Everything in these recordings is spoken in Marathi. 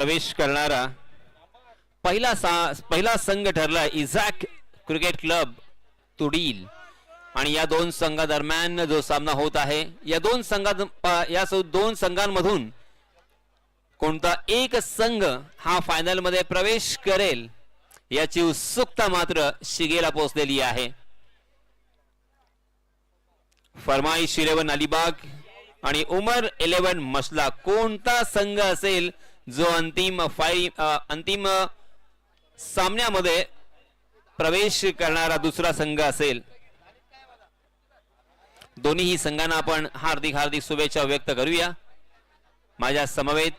प्रवेश करणारा पहिला संघ ठरला इझॅक क्रिकेट क्लब तुडील आणि या दोन संघादरम्यान जो सामना होत आहे या दोन संघांमधून कोणता एक संघ हा फायनल मध्ये प्रवेश करेल याची उत्सुकता मात्र शिगेला पोहोचलेली आहे। फरमाईश 11 अलिबाग आणि उमर 11 मसला कोणता संघ असेल जो अंतिम सामन्यामध्ये प्रवेश करणारा दुसरा संघ असेल। दोन्ही संघांना आपण हार्दिक शुभेच्छा व्यक्त करूया। माझ्या समवेत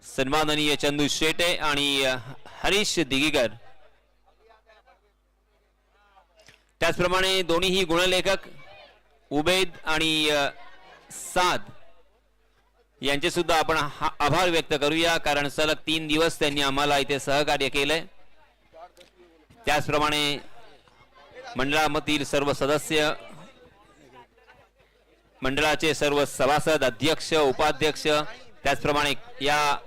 सन्माननीय चंदू शेटे आणि हरीश दिगीकर, त्याचप्रमाणे दोन्ही गुणलेखक उबेद आणि साद यांचे सुद्धा आपण आभार व्यक्त करूया, कारण सलग 3 दिवस त्यांनी आम्हाला इथे सहकार्य केले। त्याचप्रमाणे मंडळामधील सर्व सदस्य, मंडळाचे सर्व सभासद, अध्यक्ष, उपाध्यक्ष, त्याचप्रमाणे या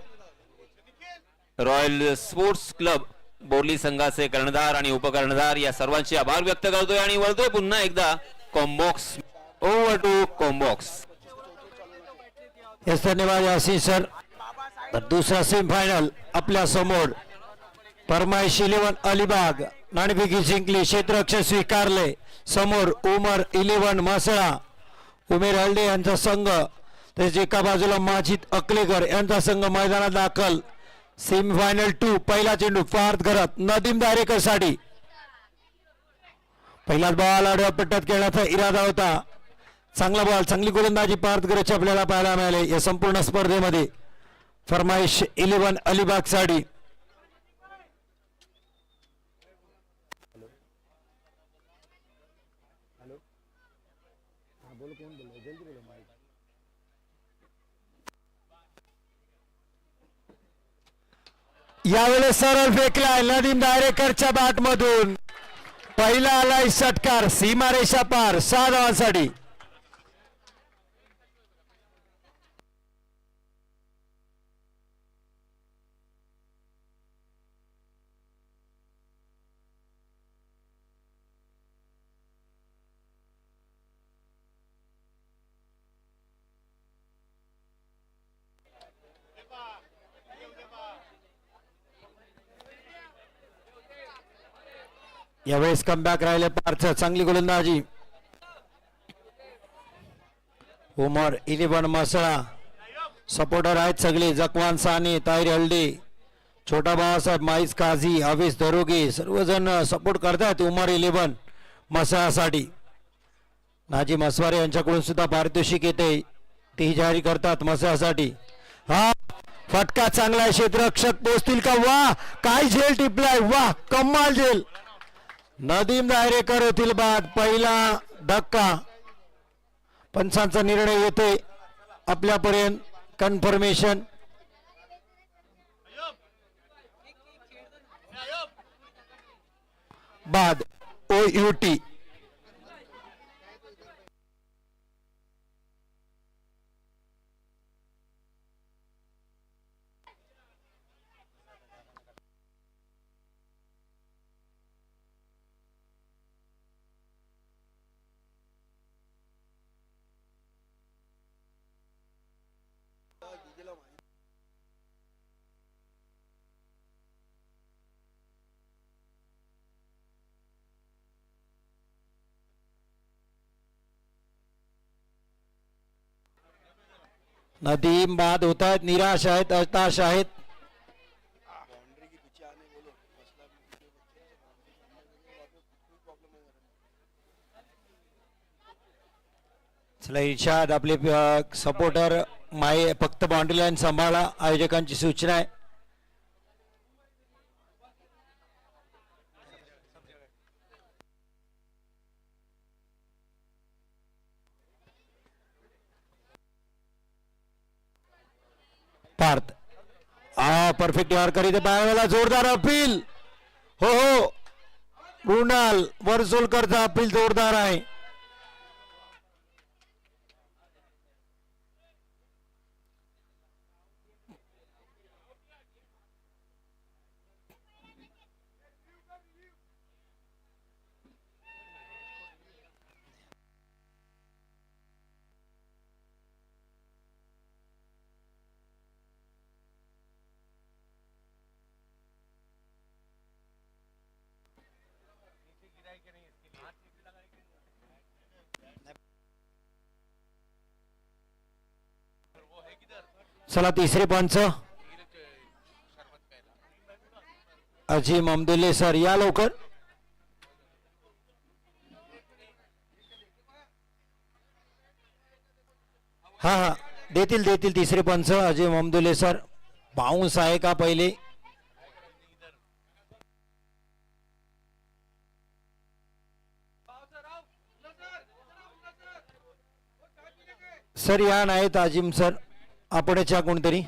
रॉयल स्पोर्ट्स क्लब बोर्ली संघाचे कर्णधार आणि उपकर्णधार या सर्वांचे आभार व्यक्त करतोय आणि वळतोय पुन्हा एकदा कॉम्बॉक्स ओव्हर टू कॉम्बॉक्स। धन्यवाद यासिन सर। तर दुसरा सेमीफायनल आपल्या समोर फरमाईश 11 अलिबाग नाणेफेकी जिंकली, क्षेत्ररक्षण स्वीकारले। समोर उमर 11 मसळा उमेर हल्दे यांचा संघ, तसेच एका बाजूला माजिद अकलेकर यांचा संघ मैदानात दाखल। सेमीफायनल 2 पहिला चेंडू पार्थ घरात नदीम दायरेकर साठी, पहिलाच बॉल आडव्या पट्ट्यात खेळण्याचा इरादा होता। चांगला बॉल, चांगली गोलंदाजी पार्थ घराची आपल्याला पाहायला मिळाले या संपूर्ण स्पर्धेमध्ये। फरमाईश 11 अलिबाग साठी यावेळेस सरळ फेकलाय नदीम दायरेकरच्या बॅट मधून, पहिला आलाय षटकार सीमारेषा पार 6 धावांसाठी। यावेळेस कमबॅक राहिले पार्थ, चांगली गोलंदाजी। उमर 11 मसळा, सपोर्टर आहेत सगळे जकवान साने, ताहिर हल्दे, छोटा बाळासाहेब, माईस काझी, हाफिज दरोगे, सर्वजण सपोर्ट करतात उमर 11 मसळासाठी। नाजी मसवारे यांच्याकडून सुद्धा पारितोषिक येते, तेही जाहीर करतात मसळासाठी। हा फटका चांगला, क्षेत्ररक्षक पोहोचतील का? वाह काय झेल टिपलाय, वाह कमाल झेल। नदीम दायरेकर होतील बाद, पहिला धक्का। पंचांचा निर्णय येतोय आपल्यापर्यंत, कन्फर्मेशन। बाद OUT। नदीम बाद होत आहेत, निराश आहेत, हताश आहेत। चला इर्षाद आपले सपोर्टर माय फक्त बाउंड्री लाईन सांभाळा, आयोजकांची सूचना आहे। पार्थ परफेक्ट यार करीत पायाला जोरदार अपील, हो मृणाल वर्सोलकरचा अपील जोरदार आहे। चला तिसरे पंच अजीम अमदुल्ले सर या लवकर. हा हा देतील तिसरे पंच अजीम अमदुल्ले सर. बाउंस आहे का पहिले. सर या नाहीत अजीम सर आपणच्या कोणतरी.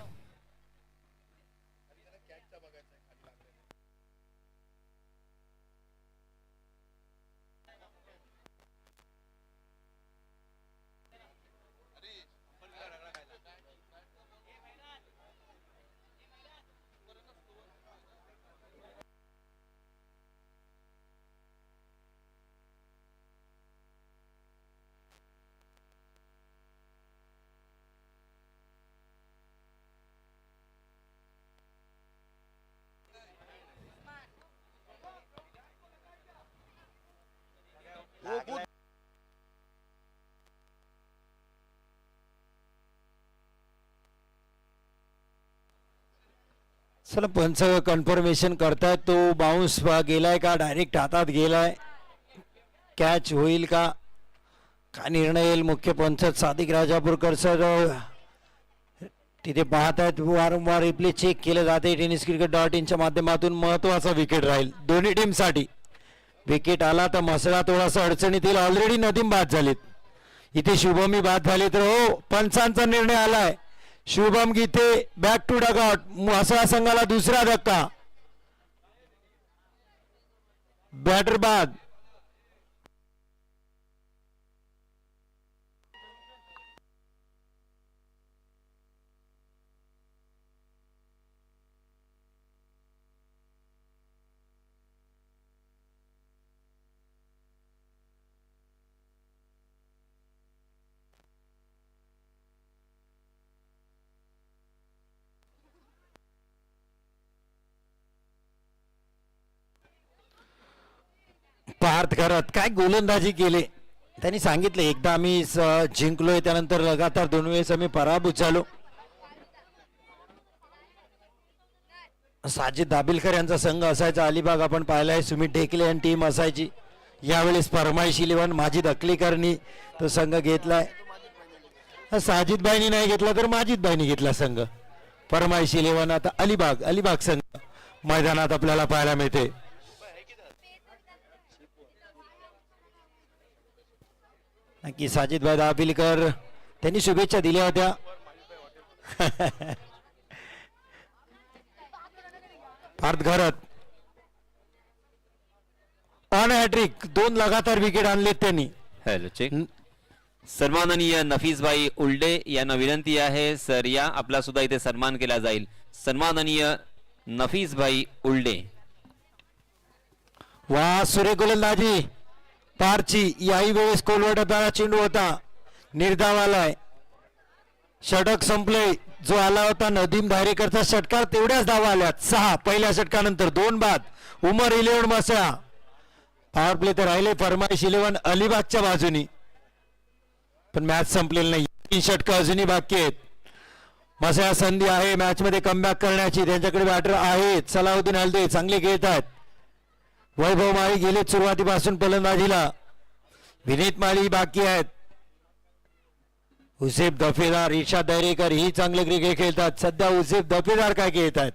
चला पंच कन्फर्मेशन करतायत तो बाउन्स गेलाय का डायरेक्ट हातात गेलाय. कॅच होईल का काय निर्णय येईल. मुख्य पंच सादिक राजापूरकर सर तिथे पाहतायत. वारंवार रिप्ले चेक केलं जाते. tenniscricket.in माध्यमातून महत्वाचा विकेट राहील दोन्ही टीमसाठी. विकेट आला तर मसळा थोडासा अडचणीत येईल. ऑलरेडी नदीम बाद झालेत. इथे शुभमी बाद झाले तर हो पंचांचा निर्णय आलाय. शुभम गीते बॅक टू डगआउट. मसळा संघाला दुसरा धक्का. बॅटर बाद. पार्थ करत काय गोलंदाजी केले. त्यांनी सांगितलं एकदा आम्ही जिंकलोय त्यानंतर लगातार 2 वेळेस आम्ही पराभूत झालो. साजिद दाबिलकर यांचा संघ असायचा अलिबाग आपण पाहिलाय. सुमित ढेकले आणि टीम असायची. यावेळेस फरमाईश 11 माजिद अकलेकरनी तो संघ घेतलाय. साजिद भाईनी नाही घेतला तर माजिद भाईनी घेतला संघ. फरमाईश 11 आता अलिबाग संघ मैदानात आपल्याला पाहायला मिळते. की साजिद भाई दाबिलकर त्यांनी शुभेच्छा दिल्या होत्या. पार्थ घरत ऑन हॅट्रिक 2 लगातार विकेट आणलेत त्यांनी. Hello check. सन्माननीय नफीसभाई उल्डे यांना विनंती आहे सर या आपला सुद्धा इथे सन्मान केला जाईल. सन्माननीय नफीसभाई उल्डे. वा सुरेख गोलंदाजी पारची. याही वेळेस कोलवटाचा चेंडू होता. निर्धाव आलाय. षटक संपले. जो आला होता नदीम धारेकरचा षटकार तेवढ्याच धावा आल्यात 6 पहिल्या षटकानंतर 2 बाद. उमर 11 मसळा. पॉवर प्ले तर राहिले फरमाईश 11 अलिबागच्या बाजूनी. पण मॅच संपलेली नाही. 3 षटक अजूनही बाकी आहेत. मसळा संधी आहे मॅच मध्ये कमबॅक करण्याची. त्यांच्याकडे बॅटर आहेत. सलाउद्दीन हलदे चांगले खेळत आहेत. वैभव माळी गेले सुरुवातीपासून फलंदाजीला. विनीत माळी बाकी आहेत. हुसेफ दफेदार इर्शाद दैरेकर ही चांगले क्रिकेट खेळतात. सध्या हुसेफ दफेदार काय खेळत आहेत.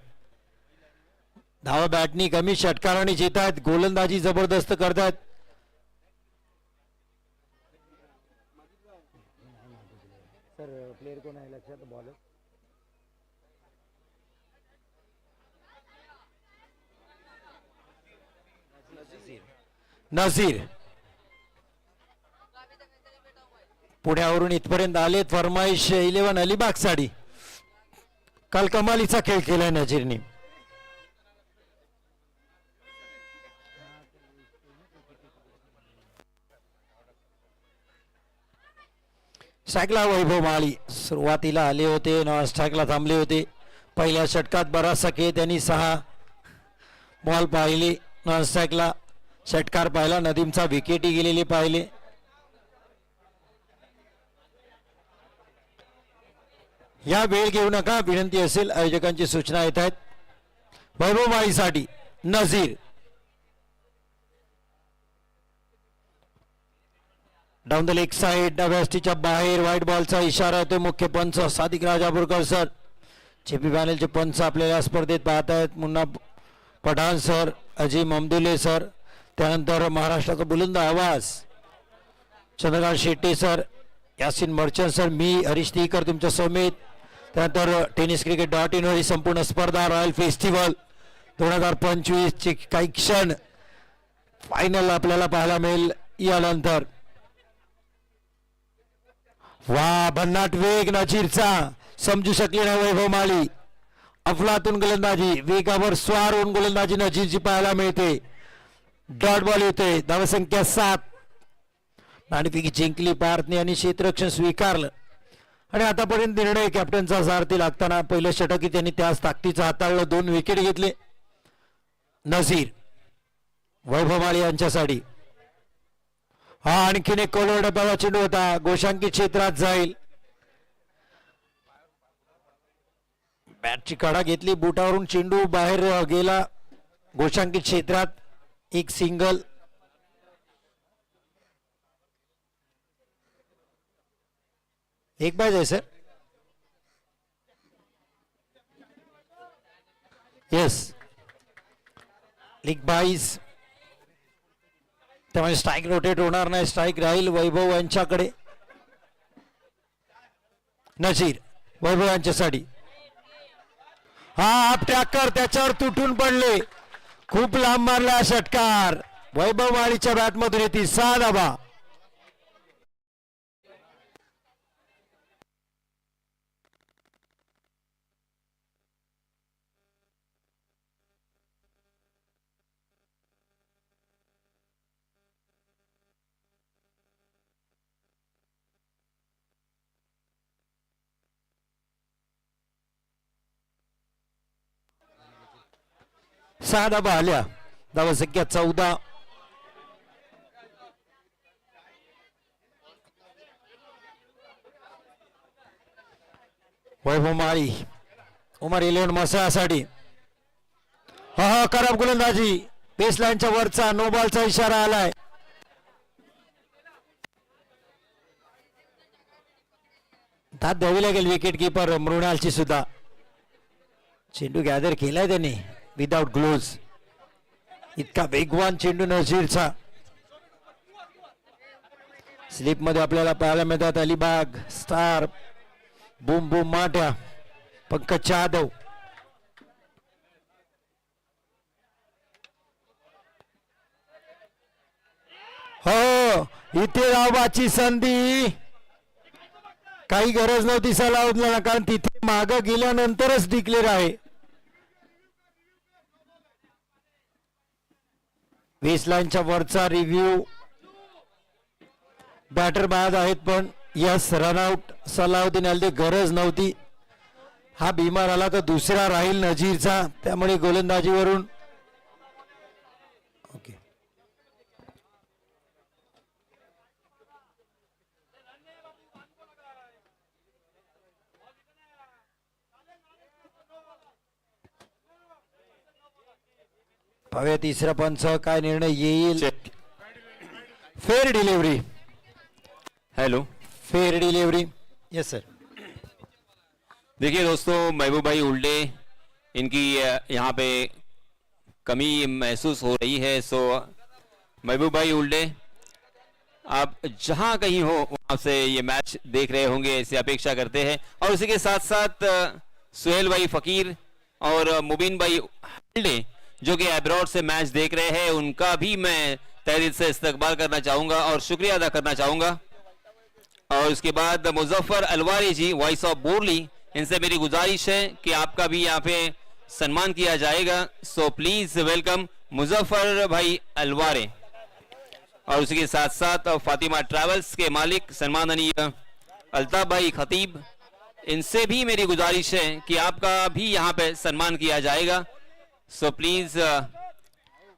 धावा बॅटनी कमी षटकारांनी येत आहेत. गोलंदाजी जबरदस्त करतात. प्लेयर कोण आहे लक्षात. बॉलर नझीर. पुण्यावरून इथपर्यंत आलेत. फरमाईश 11 अलिबाग साठी. काल कमालीचा खेळ केलाय नझीरने. स्ट्राईकला वैभव माळी सुरुवातीला आले होते. नॉन स्ट्राईकला थांबले होते. पहिल्या षटकात बराचसा खेळ त्यांनी 6 बॉल पाहिले. नॉन स्ट्राईकला षटकार पाहिला. नदीमचा विकेटही गेलेले पाहिले. या वेळ घेऊ नका, विनंती असेल. आयोजकांची सूचना येत आहेत. वैभव माळीसाठी Nazir down the leg side, डाव्यास्टीच्या बाहेर. व्हाईट बॉलचा इशारा येतो. मुख्य पंच सादिक राजापूरकर सर, जेपी पॅनलचे पंच आपल्याला स्पर्धेत पाहत आहेत. मुन्ना पठाण सर, अजीम अमदुल्ले सर, त्यानंतर महाराष्ट्राचा बुलंद आवाज चंद्रकांत शेट्टी सर, यासिन मर्चंट सर, मी हरीश तीकर तुमच्या समेत. त्यानंतर टेनिस क्रिकेट .in वर ही संपूर्ण स्पर्धा रॉयल फेस्टिवल 2025 चे काही क्षण फायनल आपल्याला पाहायला मिळेल. यानंतर वा भन्नाट वेग नजीरचा, समजू शकले नाही वैभव माळी. अफलातून गोलंदाजी, वेगावर स्वार होऊन गोलंदाजी नजीरची पाहायला मिळते. डॉट बॉल येतोय. धावसंख्या 7. नाणेफेक जिंकली पार्थने आणि क्षेत्ररक्षण स्वीकारलं. आणि आतापर्यंत निर्णय कॅप्टनचा सारथी लागताना पहिलं षटक त्यांनी त्याच ताकदीचं हाताळलं. 2 विकेट घेतले. नझीर वैभव माळी यांच्यासाठी. हा आणखीन एक कोलवर डब्याचा चेंडू होता. गोशांकी क्षेत्रात जाईल. बॅटची कडा घेतली, बुटावरून चेंडू बाहेर गेला. गोशांकी क्षेत्रात एक सिंगल. एक बाय आहे सर. येस, लीग बाईज, त्यामुळे स्ट्राईक रोटेट होणार नाही. स्ट्राईक राहील वैभव यांच्याकडे. नजीर वैभव यांच्यासाठी. हा आप टॅकर त्याच्यावर तुटून पडले. खूप लांब मारला षटकार. वैभव माळीच्या बॅटमधून येते 6 धावा. सहा धाबा आल्या. धावसंख्या 14. वैभव माळी उमर 11 मसासाठी. हा खराब गोलंदाजी, बेसलाईनच्या वरचा नो बॉलचा इशारा आलाय. दाद द्यावी लागेल विकेट किपर मृणालची सुद्धा. चेंडू गॅदर केलाय त्यांनी विदाउट ग्लोव्ज. इतका वेगवान चेंडू नजीरचा. स्लिप मध्ये आपल्याला पाहायला मिळतात Alibag star, boom boom Matya, Pankaj Jadhav. हो, इथे धावाची संधी. काही गरज नव्हती सलाउद्दीनला, कारण तिथे माग गेल्यानंतरच डिक्लेअर आहे. बेसलाईनच्या वरचा रिव्ह्यू. बॅटर बाद आहेत पण यस रनआउट. सलाउद्दीन आले, गरज नव्हती. हा बिमार आला तर दुसरा राहील नजीरचा, त्यामुळे गोलंदाजीवरून ओके. पाहूया तिसरा पंच काय निर्णय येईल. Fair delivery. Hello, fair delivery. Yes sir. देखिए दोस्तों, महबूब भाई उल्डे इनकी यहाँ पे कमी महसूस हो रही है. सो महबूब भाई उल्डे, आप जहाँ कहीं हो वहाँ से ये मैच देख रहे होंगे, ऐसी अपेक्षा करते हैं. और उसी के साथ साथ सुहेल भाई फकीर और मुबीन भाई उल्डे जो कि एब्रॉड से मैच देख रहे हैं, उनका भी मैं तहे दिल से इस्तकबाल करना चाहूँगा और शुक्रिया अदा करना चाहूँगा. और उसके बाद मुजफ्फर अलवारी जी, वॉइस ऑफ बोरली, इनसे मेरी गुजारिश है कि आपका भी यहाँ पे सम्मान किया जाएगा. सो प्लीज वेलकम मुजफ्फर भाई अलवारे. और उसी के साथ साथ फातिमा ट्रैवल्स के मालिक सम्माननीय अल्ताफ भाई खतीब, इनसे भी मेरी गुजारिश है कि आपका भी यहाँ पे सम्मान किया जाएगा. सो प्लीज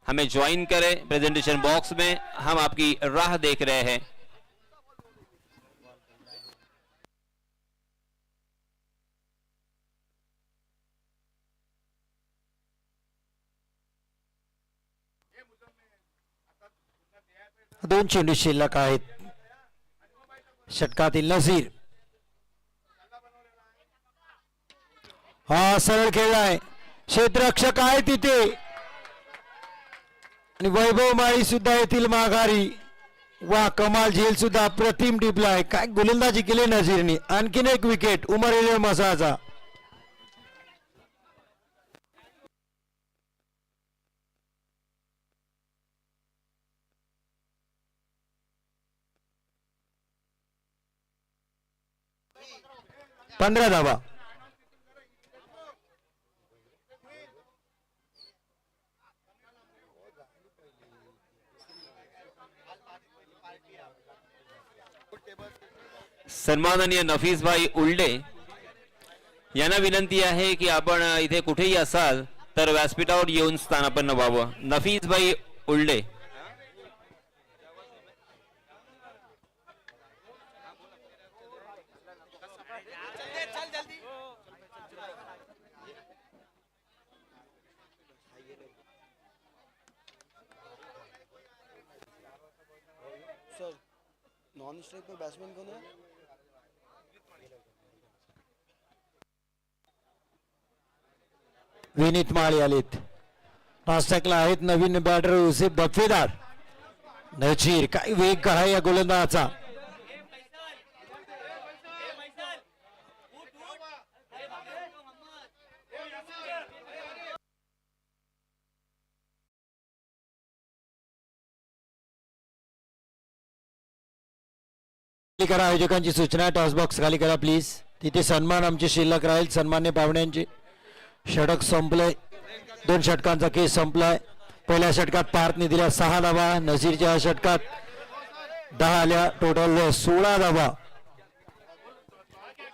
हमें ज्वाइन करें प्रेजेंटेशन बॉक्स में, हम आपकी राह देख रहे हैं. दोन चेंडू शिल्लक आहेत. षटकातील नजीर हा सरळ खेळलाय. क्षेत्ररक्षक आहे तिथे आणि वैभव माळी सुद्धा येथील माघारी. वा कमाल झेल सुद्धा प्रतिम टिपलाय. काय गोलंदाजी केली नजीरने. आणखीन एक विकेट उमर इलेवन मसाळाचा. पंधरा धावा. सन्माननीय नफीस भाई उल्डे यांना विनंती आहे की आपण इथे कुठेही असाल तर व्यासपीठावर येऊन स्थानापन्न व्हावं. नफीस भाई उल्डे. नॉन स्ट्राइक पे बैट्समैन कौन है? विनीत माळी आलेत. नास्टॅकला आहेत नवीन बॅटर युसेफ दफेदार. नजीर काय वेग आहे या गोलंदाजाचा. करा आयोजकांची सूचना. टॉस बॉक्स खाली करा प्लीज. तिथे सन्मान आमचे शिल्लक राहील. सन्मान्य पाहुण्यांचे षटक संपलंय. दोन षटकांचा केस संपलाय. पहिल्या षटकात पार्थने दिल्या 6 धावा. नजीरच्या षटकात 10 आल्या. टोटल 16 धावा.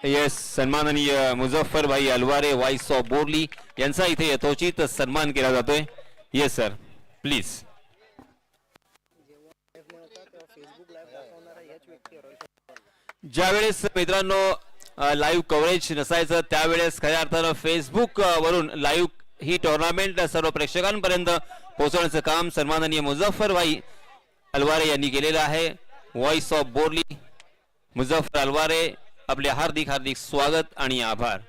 येस सन्माननीय मुझफ्फर भाई अलवारे वाईस ऑफ बोर्ली यांचा इथे यथोचित सन्मान केला जातोय. Yes sir please. ज्यावेळेस मित्रांनो लाईव्ह कव्हरेज नसायचं त्यावेळेस खऱ्या अर्थानं फेसबुक वरून लाईव्ह ही टुर्नामेंट सर्व प्रेक्षकांपर्यंत पोहोचवण्याचं काम सन्माननीय मुझफ्फर भाई अलवारे यांनी केलेलं आहे. व्हॉइस ऑफ बोर्ली मुझफ्फर अलवारे आपले हार्दिक हार्दिक स्वागत आणि आभार.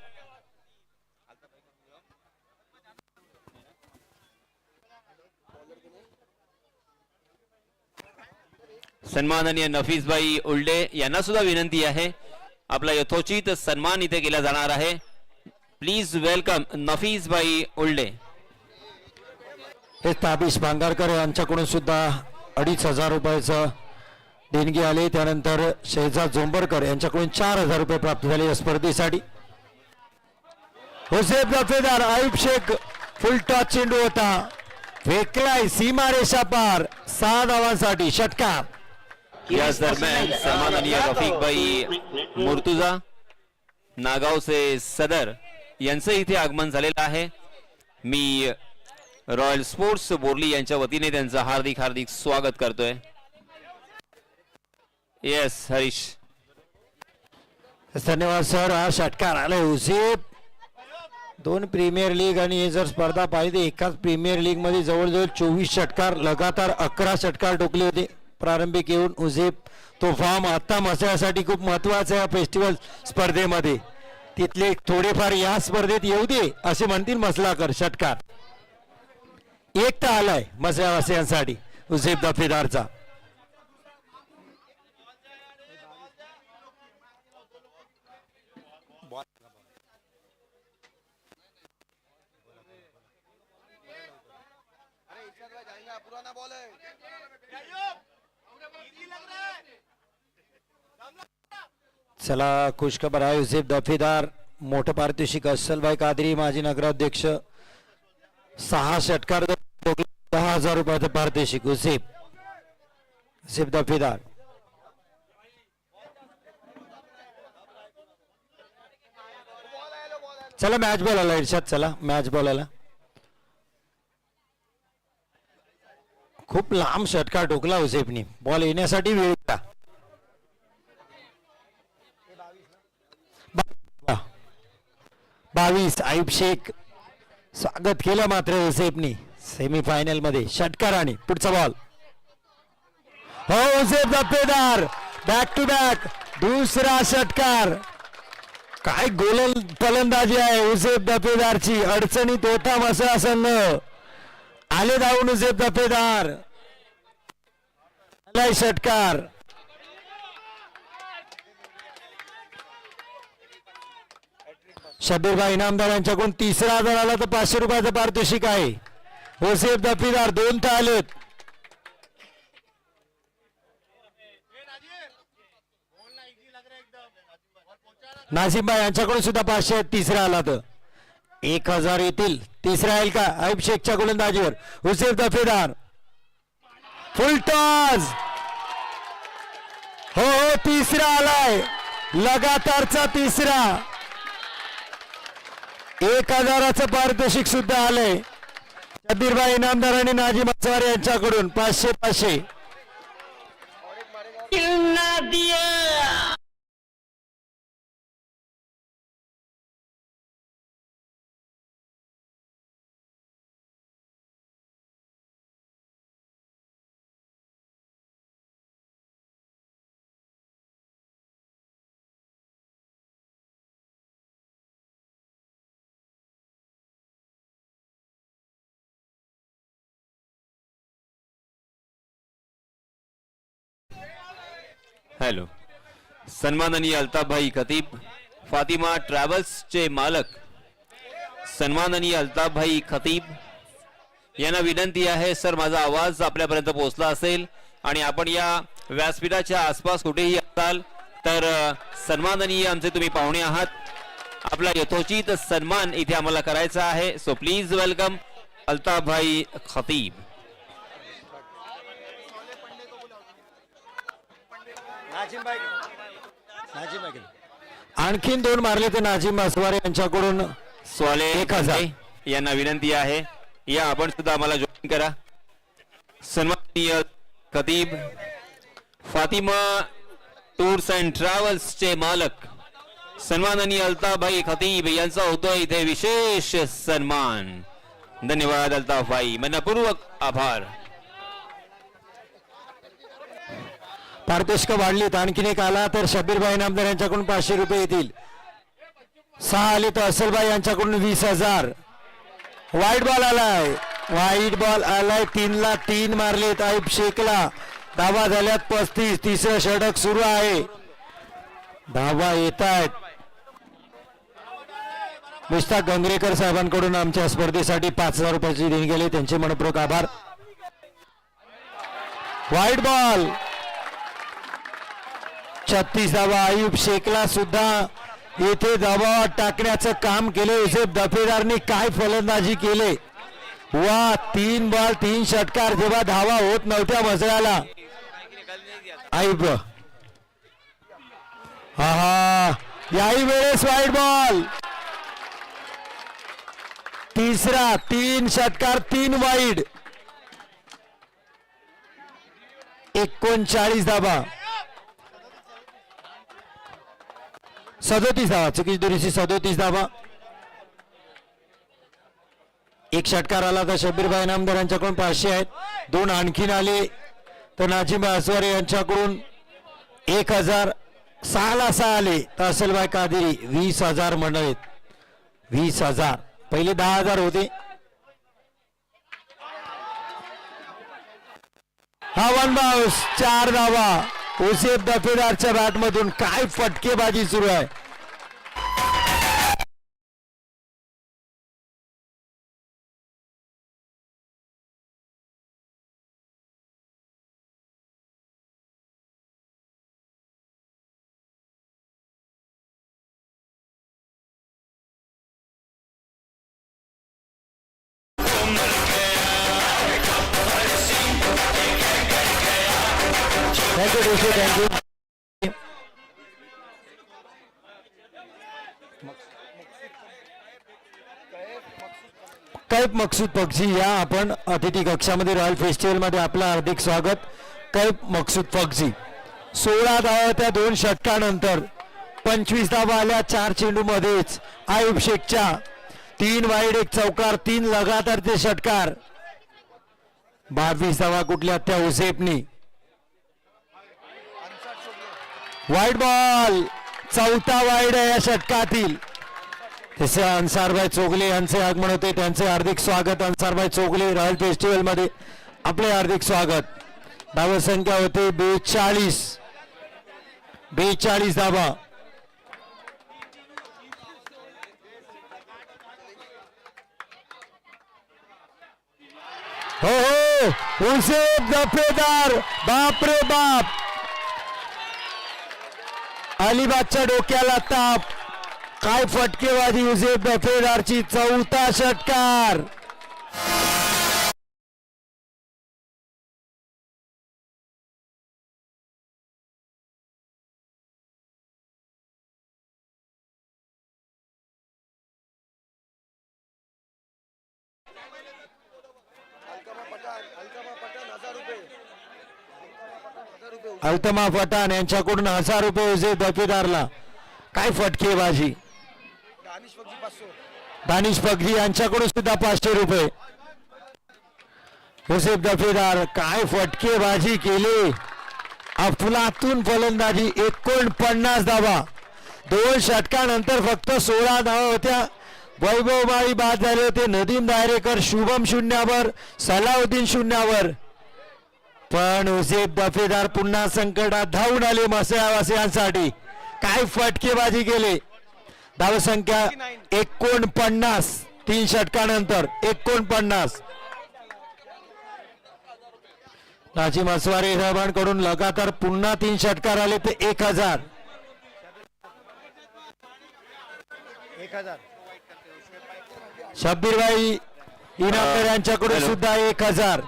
सन्माननीय नफीस भाई उल्डे यांना सुद्धा विनंती आहे आपला यथोचित सन्मान इथे केला जाणार आहे. प्लीज वेलकम नफीस भाई उल्डे. हे ताबिश भांगारकर यांच्याकडून सुद्धा 2500 रुपयाचं देणगी आले. त्यानंतर शहजाद झोंबरकर यांच्याकडून 4000 रुपये प्राप्त झाले या स्पर्धेसाठी. हुसेफ दफेदार. आयुब शेख फुल टॉच चेंडू होता. फेकलाय सीमारेषा पार. 6 धावांसाठी षटकार. याच दरम्यान सन्माननीय रफिक भाई मुर्तुजा नागावचे सदर यांचं इथे आगमन झालेलं आहे. मी रॉयल स्पोर्ट्स बोर्ली यांच्या वतीने त्यांचं हार्दिक हार्दिक स्वागत करतोय. येस हरीश. धन्यवाद सर. हा षटकार आलाय. हुसेफ 2 प्रीमियर लीग आणि हे जर स्पर्धा पाहिली एकाच प्रीमियर लीग मध्ये जवळजवळ 24 षटकार लगातार 11 षटकार टोकले होते प्रारंभिक येऊन. हुसेफ तो फॉर्म आता मसाळ्यासाठी खूप महत्वाचा आहे फेस्टिवल स्पर्धेमध्ये. तिथले थोडेफार या स्पर्धेत येऊ दे असे म्हणतील मसलाकर. षटकार एक तर आलाय मसाळ्यावासियांसाठी हुसेफ दफेदारचा. पुराना बॉल है. चला खुशखबर आहे. हुसेफ दफेदार मोठं पारितोषिक. अस्सलभाई कादरी माजी नगराध्यक्ष 6 षटकार 10,000 रुपयाचं पारितोषिक. हुसेफ दफेदार. चला मॅच बॉल आला इर्षाद. चला मॅच बॉल आला. खूप लांब षटकार टोकला हुसेफनी. बॉल येण्यासाठी वेळ का. 22 आयुब शेख स्वागत केलं मात्र हुसेफनी सेमीफायनल मध्ये षटकाराने. पुढचा बॉल हो उसेफ दफेदार बॅक टू बॅक दुसरा षटकार. काय गोल फलंदाजी आहे उसेफ दफेदारची. अडचणीत होता मसळा संघ. आले धावून उसेफ दफेदार. आलाय षटकार. शब्बीरभाई इनामदार यांच्याकडून तिसरा जर आला तर 500 रुपयाचं पारितोषिक आहे. उसेफ दफेदार 2 तर आलेत. नाझिमभाई यांच्याकडून सुद्धा 500 आहेत. तिसरा आला तर 1000 येतील. तिसरा येईल का आयुब शेखच्या गोलंदाजीवर. उसेफ दफेदार फुल टॉस. हो हो तिसरा आलाय. लगातारचा तिसरा. 1000चं पारितोषिक सुद्धा आलंय. शब्बीरभाई इनामदार आणि नाझिम अन्सारी यांच्याकडून 500. हॅलो. सन्माननीय अल्ताफभाई खतीब, फातिमा ट्रॅव्हल्सचे मालक सन्माननीय अल्ताफभाई खतीब यांना विनंती आहे. सर माझा आवाज आपल्यापर्यंत पोहोचला असेल आणि आपण या व्यासपीठाच्या आसपास कुठेही असाल तर सन्माननीय आमचे तुम्ही पाहुणे आहात. आपला यथोचित सन्मान इथे आम्हाला करायचा आहे. सो प्लीज वेलकम अल्ताफभाई खतीब. आणखीन 2 मारले तर नाझिम अस्वारे यांच्याकडून स्वाले 1000 यांना विनंती आहे या आपण सुद्धा आम्हाला जॉईन करा. सन्माननीय खतीब, फातिमा टूर्स अँड ट्रॅव्हल्स चे मालक सन्माननीय अल्ताफभाई खतीब यांचा होतोय इथे विशेष सन्मान. धन्यवाद अल्ताफभाई, मनपूर्वक आभार. पारितोषिक वाढलीत. आणखीन एक आला तर शब्बीरभाई इनामदार यांच्याकडून 500 रुपये येतील. 6 आले तर असलभाई यांच्याकडून 20,000. वाईट बॉल आलाय. वाईट बॉल आलाय. 3 ला 3 मारलेत. आयुब शेखला धावा झाल्यात 35. तिसरं षटक सुरू आहे. धावा येत आहेत. मुश्ताक गंगरेकर साहेबांकडून आमच्या स्पर्धेसाठी 5,000 रुपयाची देणगी गेली. त्यांचे मनपूर्वक आभार. वाईट बॉल 36 धावा. आयुब शेखला सुद्धा येथे दबावात टाकण्याचं काम केले. उसेफ दफेदारने काय फलंदाजी केले. वा 3 बॉल 3 षटकार. जेव्हा धावा होत नव्हत्या मसळ्याला आयुब हा याही वेळेस वाईट बॉल. तिसरा 3 षटकार 3 वाईड. 39 धावा. 37 धावा. चुकीची दुरुस्ती. 37 धावा. 1 षटकार आला तर शब्बीरभाई इनामदार यांच्याकडून 500 आहेत. 2 आणखीन आले तर नाझिम अस्वारे यांच्याकडून 1000. 6 ला 6 आले तर असलभाई कादिरी 20,000 म्हणत. 20,000. पहिले 10,000 होते. हा 1 बाउस. 4 धावा. उसेफ दफेदारच्या बॅटमधून काय फटकेबाजी सुरू आहे. थँक्यू. कैफ मकसूद पक्षी या आपण अतिथी कक्षामध्ये रॉयल फेस्टिवल मध्ये आपलं हार्दिक स्वागत. कैफ मकसूद पक्षी 16 धावा त्या 2 षटकानंतर 25 धावा आल्या 4 चेंडू मध्येच. आयुब शेखच्या 3 वाईड 1 चौकार 3 लगातारचे षटकार. 22 धावा कुठल्या त्या उसेफनी. वाईट बॉल, चौथा वाईड आहे या षटकातील. तसे अन्सारभाई चोगले यांचे आगमन होते, त्यांचे हार्दिक स्वागत. अन्सारभाई चोगले रॉयल फेस्टिवल मध्ये आपले हार्दिक स्वागत. धावा संख्या होते 42 धावा. हो उसेफ दफेदार, बाप रे बाप, अलिबागच्या डोक्याला ताप. काय फटकेबाजी युसेफ दफेदारची, चौथा षटकार. अल्तमा पठाण यांच्याकडून 1000 रुपये युसेफ दफेदारला. काय फटकेबाजी. दानिश पगजी यांच्याकडून सुद्धा 500 रुपये. युसेफ दफेदार काय फटकेबाजी केली. अफलातून फलंदाजी. 49 धावा. 2 षटकानंतर फक्त 16 धावा होत्या. वैभव माळी बाद झाले होते. नदीम दायरेकर, शुभम शून्यावर, सलाउद्दीन शून्यावर. पण युसेफ दफेदार पुन्हा संकटात धावून आले मसळावासियांसाठी. काय फटकेबाजी केले. धावसंख्या 49. 3 षटकानंतर 49. नाजिम अस्वारे साहेबांकडून लगातार पुन्हा 3 षटकार आले ते 1000. शब्बीरभाई इनामदार यांच्याकडून सुद्धा 1000.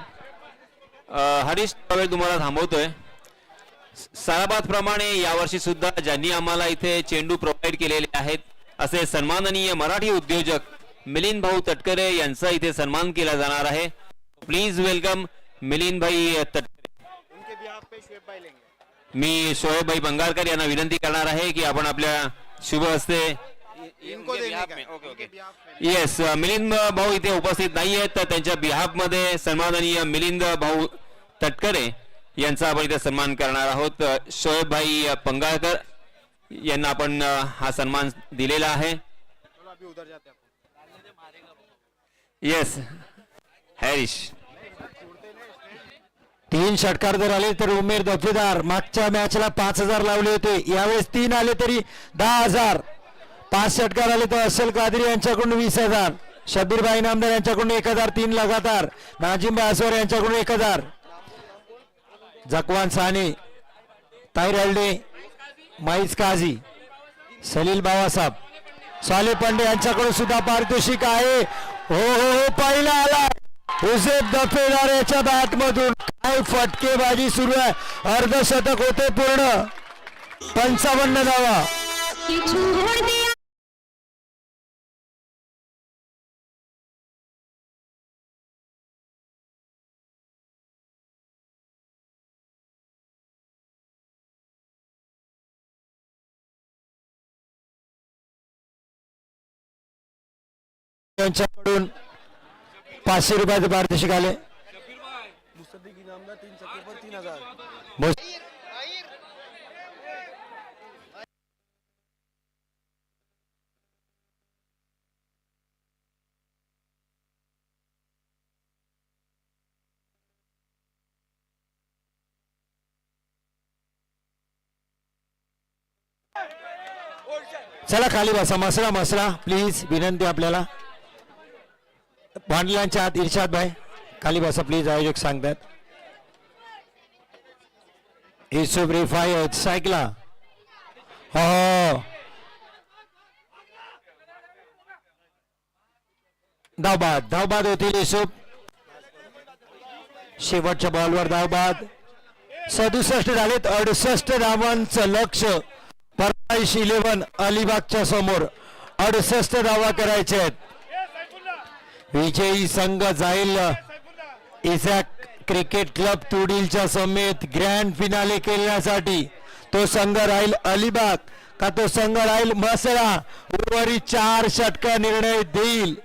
हरीश त्यावेळी तुम्हाला थांबवतोय. साराबाद प्रमाणे यावर्षी सुद्धा ज्यांनी आम्हाला इथे चेंडू प्रोव्हाइड केलेले आहेत असे सन्माननीय मराठी उद्योजक मिलिंद भाऊ तटकरे यांचा इथे सन्मान केला जाणार आहे. प्लीज वेलकम मिलिंद भाई तटकरे. मी शोएब भाई बंगारकर यांना विनंती करणार आहे की आपण आपल्या शुभ हस्ते. येस, मिलिंद भाऊ इथे उपस्थित नाही आहेत तर त्यांच्या बिहाफ मध्ये सन्माननीय मिलिंद भाऊ तटकरे यांचा आपण इथे सन्मान करणार आहोत. शोएब भाई पंगाळकर यांना आपण हा सन्मान दिलेला आहे. येस हॅरिश. 3 षटकार जर आले तर उमेर दफेदार मागच्या मॅचला 5000 लावले होते. यावेळेस 3 आले तरी 10000. 5 षटकार आले तर असल कादरी यांच्याकडून 20000. शब्बीरभाई इनामदार यांच्याकडून 1000. 3 लगातार. नाजिमभाई अस्वार यांच्याकडून 1000. जकवान साने, ताहिर हल्डे, माईज काझी, सलील बाबासाहेब, साले पांडे यांच्याकडून सुद्धा पारितोषिक आहे. हो हो हो, पहिला आला युसेफ दफेदार याच्या बॅट मधून. काय फटकेबाजी सुरू आहे. अर्धशतक होते पूर्ण. 55 धावा. त्यांच्याकडून 500 रुपयाचे पारितोषिक आले. मुस्तफिक इनामदार 3 छक्के पर 3000. चला खाली बसा. मसरा प्लीज, विनंती आपल्याला. भांडलांच्या आत इर्शाद भाई खाली बसा प्लीज, आयोजक सांगतात. युसुफ रिफायत सायकला. हो धावबाद होतील युसुफ. शेवटच्या बॉलवर धावबाद. 67 झालेत. 68 धावांचं लक्ष. परवाईश 11 अलिबागच्या समोर 68 धावा करायचे आहेत. विजयी संघ जाईल इझॅक क्रिकेट क्लब तुडीलच्या समेत ग्रँड फिनाले खेळण्यासाठी. तो संघ राहील अलिबाग का तो संघ राहील म्हसळा. उर्वरित 4 षटका निर्णय देईल.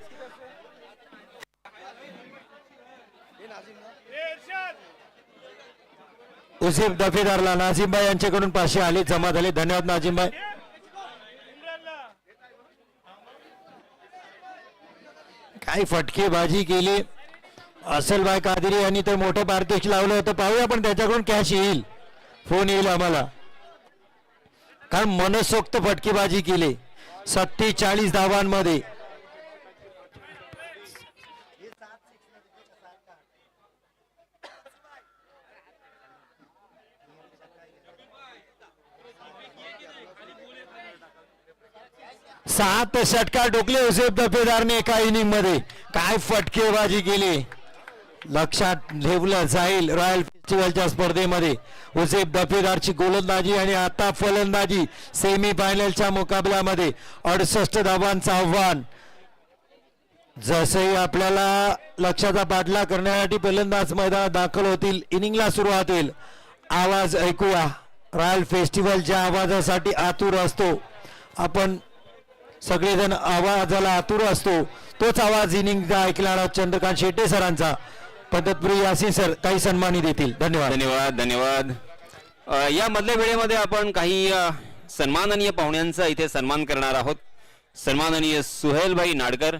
उसेफ दफेदारला नाझिमभाई यांच्याकडून 500 आले जमा झाले. धन्यवाद नाझिमभाई. काय फटकेबाजी केली असलभाई कादिरी यांनी तर मोठं पारितोषिक लावलं होतं. पाहूया पण त्याच्याकडून कॅश येईल, फोन येईल आम्हाला, कारण मनसोक्त फटकेबाजी केली 47 धावांमध्ये. सात षटकार ठोकले उसेफ दफेदारने एका इनिंग मध्ये. काय फटकेबाजी केली, लक्षात ठेवलं जाईल रॉयल फेस्टिवलच्या स्पर्धेमध्ये. उसेफ दफेदारची गोलंदाजी आणि आता फलंदाजी सेमी फायनलच्या मुकाबल्यामध्ये 68 धावांचं आव्हान. जसंही आपल्याला लक्षाचा पाठला करण्यासाठी फलंदाज मैदानात दाखल होतील, इनिंगला सुरुवात होईल. आवाज ऐकूया. रॉयल फेस्टिवलच्या आवाजासाठी आतुर असतो आपण सगळेजण, आवाजाला आतुर असतो. तोच आवाज इनिंगचा ऐकला चंद्रकांत शेट्टे सरांचा. पद्धतपुरी यासिन सर काही सन्मानित देतील. धन्यवाद. धन्यवाद. धन्यवाद. या मधल्या वेळेमध्ये आपण काही सन्माननीय पाहुण्यांचा इथे सन्मान करणार आहोत. सन्माननीय सुहेलभाई नाडकर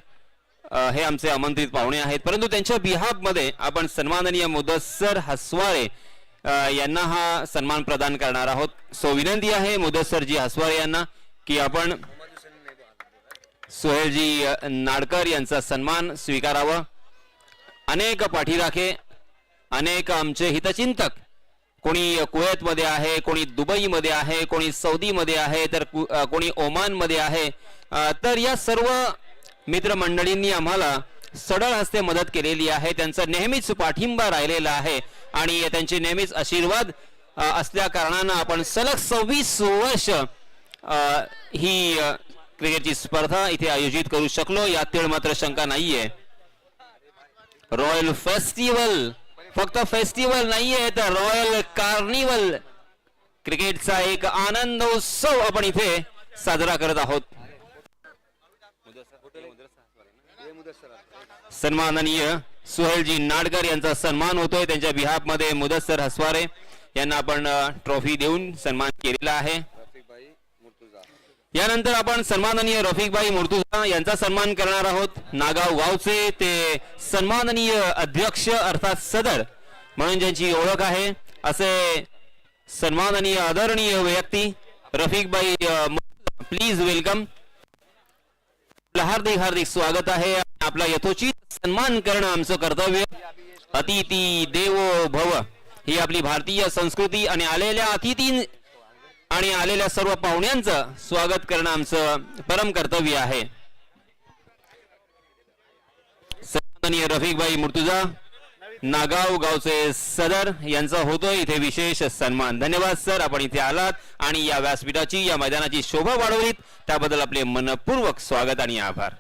हे आमचे आमंत्रित पाहुणे आहेत, परंतु त्यांच्या बिहाफ मध्ये आपण सन्माननीय मुदस्सर हसवाळे यांना हा सन्मान प्रदान करणार आहोत. सो विनंती आहे मुदस्सरजी हसवाळे यांना की आपण सुहेलजी नाडकर यांचा सन्मान स्वीकारावा. अनेक पाठीराखे, अनेक आमचे हितचिंतक, कोणी कुवेतमध्ये आहे, कोणी दुबईमध्ये आहे, कोणी सौदीमध्ये आहे, तर कोणी ओमानमध्ये आहे. तर या सर्व मित्रमंडळींनी आम्हाला सडळ हस्ते मदत केलेली आहे. त्यांचा नेहमीच पाठिंबा राहिलेला आहे आणि त्यांचे नेहमीच आशीर्वाद असल्या कारणानं आपण सलग 26 वर्ष ही क्रिकेटची स्पर्धा इथे आयोजित करू शकलो, यात मात्र शंका नाहीये. रॉयल फेस्टिवल फक्त फेस्टिवल नाहीये, तर रॉयल कार्निवल क्रिकेटचा एक आनंद उत्सव आपण इथे साजरा करत आहोत. सन्माननीय सुहेलजी नाडकर यांचा सन्मान होतोय. त्यांच्या बिहाफ मध्ये मुदस्सर हसवारे यांना आपण ट्रॉफी देऊन सन्मान केलेला आहे. यानंतर आपण सन्माननीय रफिकभाई मुर्तुजा यांचा सन्मान करणार आहोत. नागाव गावचे ते सन्माननीय अध्यक्ष अर्थात सदर म्हणून ज्यांची ओळख आहे, असे सन्माननीय आदरणीय व्यक्ती रफिकभाई प्लीज वेलकम. हार्दिक हार्दिक स्वागत आहे. आपला यथोचित सन्मान करणं आमचं कर्तव्य. अतिथी देवो भव ही आपली भारतीय संस्कृती आणि आलेल्या अतिथी आणि आलेल्या सर्व पाहुण्यांचं स्वागत करणं आमचं परम कर्तव्य आहे. सन्माननीय रफिकभाई मुर्तुजा नागाव गावचे सदर यांचा होतोय इथे विशेष सन्मान. धन्यवाद सर, आपण इथे आलात आणि या व्यासपीठाची, या मैदानाची शोभा वाढवलीत, त्याबद्दल आपले मनपूर्वक स्वागत आणि आभार.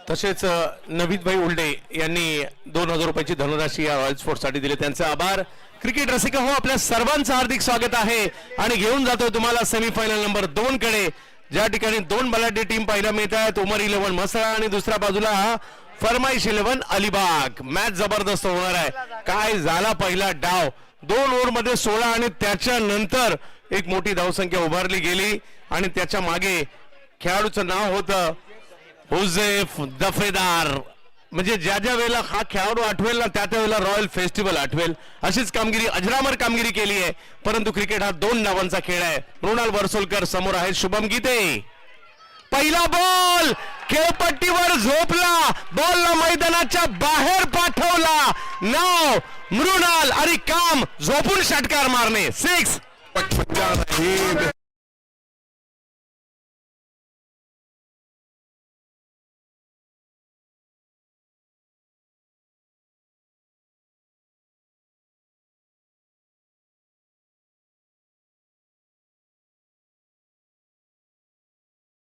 तसेच नवीदभाई उल्डे यांनी 2000 रुपयाची धनराशी या रॉयल स्पोर्ट्स साठी दिले, त्यांचे आभार. क्रिकेट रसिक हो, आपल्या सर्वांचं हार्दिक स्वागत आहे आणि घेऊन जातो तुम्हाला सेमीफायनल नंबर 2 कडे, ज्या ठिकाणी 2 बलाढ्य टीम पाहायला मिळत आहेत. उमर 11 म्हसळा आणि दुसऱ्या बाजूला फरमाईश 11 अलिबाग. मॅच जबरदस्त होणार आहे. काय झाला पहिला डाव, 2 ओव्हर मध्ये 16 आणि त्याच्यानंतर एक मोठी धावसंख्या उभारली गेली आणि त्याच्या मागे खेळाडूचं नाव होतं उसेफ दफेदार. म्हणजे ज्या ज्या वेळेला हा खेळाडू आठवेल ना, त्या त्या वेळेला रॉयल फेस्टिवल आठवेल. अशीच कामगिरी, अजरामर कामगिरी केली आहे. परंतु क्रिकेट हा 2 डावांचा खेळ आहे. मृणाल वर्सोलकर समोर आहेत शुभम गीते. पहिला बॉल खेळपट्टीवर झोपला, बॉलला मैदानाच्या बाहेर पाठवला. नाव मृणाल आणि काम झोपून षटकार मारणे. 6.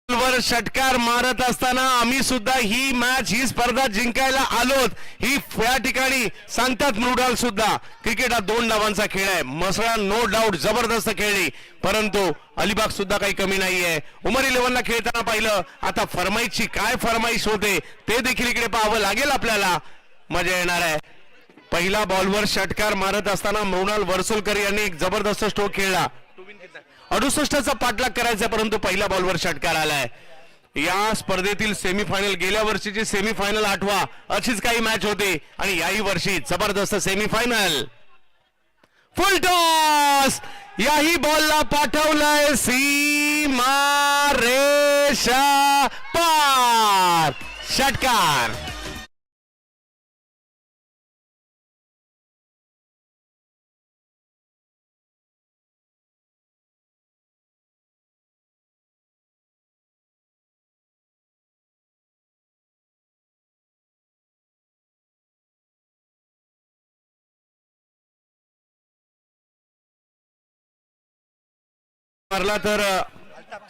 वर षटकार मारत असताना आम्ही सुद्धा ही मॅच, ही स्पर्धा जिंकायला आलोत, ही या ठिकाणी सांगतात मृणाल सुद्धा. क्रिकेट हा 2 डावांचा खेळ आहे. मसळा नो डाऊट जबरदस्त खेळली, परंतु अलिबाग सुद्धा काही कमी नाहीये. उमर 11ला खेळताना पाहिलं, आता फरमाईशची काय फरमाईश होते ते देखील इकडे पाहावं लागेल आपल्याला. मजा येणार आहे. पहिला बॉलवर षटकार मारत असताना मृणाल वर्सोलकर यांनी एक जबरदस्त स्ट्रोक खेळला. 68चा पाठलाग करायचा, परंतु पहिल्या बॉलवर षटकार आलाय. या स्पर्धेतील सेमीफायनल, गेल्या वर्षीची सेमीफायनल आठवा, अशीच काही मॅच होती आणि याही वर्षी जबरदस्त सेमीफायनल. फुल टॉस, याही बॉलला पाठवलंय सीमा रेषा पार, षटकार. मारला तर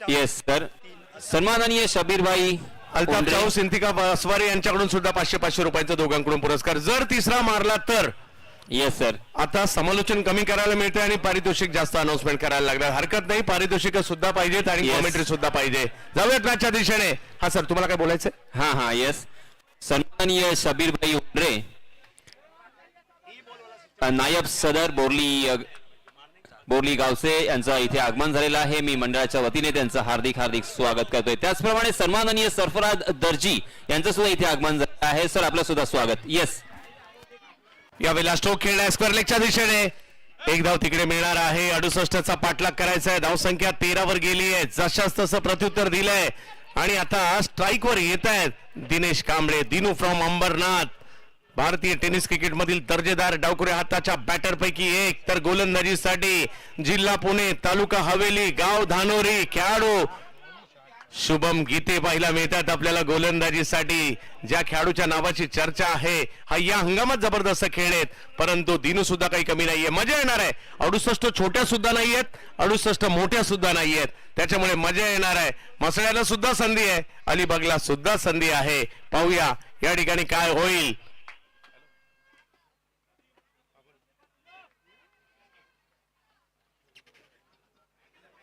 येस सर, सन्माननीय शबीरभाई अल्ताफ उंडरे. चाऊ, सिंथिका बसवारी यांच्याकडून सुद्धा 500 रुपयाचा दोघांकडून पुरस्कार. जर तिसरा मारला तर येस सर. आता समालोचन कमी करायला मिळते आणि पारितोषिक जास्त अनाउन्समेंट करायला लागणार. हरकत नाही, पारितोषिक सुद्धा पाहिजेत आणि Yes. कॉमेंट्री सुद्धा पाहिजे. जाऊयात मॅचच्या दिशेने. हा सर, तुम्हाला काय बोलायचंय? हा येस, सन्माननीय शबीरभाई उंडरे, नायब सदर बोरली गावचे यांचं इथे आगमन झालेलं आहे. मी मंडळाच्या वतीने त्यांचं हार्दिक स्वागत करतोय. त्याचप्रमाणे सन्माननीय सरफराज दर्जी यांचं सुद्धा इथे आगमन झालं आहे. सर, आपलं सुद्धा स्वागत. येस, यावेळेला स्ट्रोक खेळलाय स्क्वेअर लेगच्या दिशेने. एक धाव तिकडे मिळणार आहे. 68चा पाठलाग करायचा आहे. धावसंख्या 13 वर गेली आहे. जशास तसं प्रत्युत्तर दिलंय आणि आता स्ट्राईक वर येत आहेत दिनेश कांबळे, दिनू फ्रॉम अंबरनाथ. भारतीय टेनिस क्रिकेट मधील दर्जेदार डावखुरे हाताच्या बॅटर पैकी एक. तर गोलंदाजीसाठी जिल्हा पुणे, तालुका हवेली, गाव धानोरी खेळाडू शुभम गीते पाहायला मिळतात आपल्याला गोलंदाजीसाठी. ज्या खेळाडूच्या नावाची चर्चा आहे, हा या हंगामात जबरदस्त खेळलेत, परंतु दिनू सुद्धा काही कमी नाहीये. मजा येणार आहे. 68 छोट्या सुद्धा नाहीयेत, 68 मोठ्या सुद्धा नाहीयेत, त्याच्यामुळे मजा येणार आहे. मसळ्याला सुद्धा संधी आहे, अलिबागला सुद्धा संधी आहे. पाहूया या ठिकाणी काय होईल.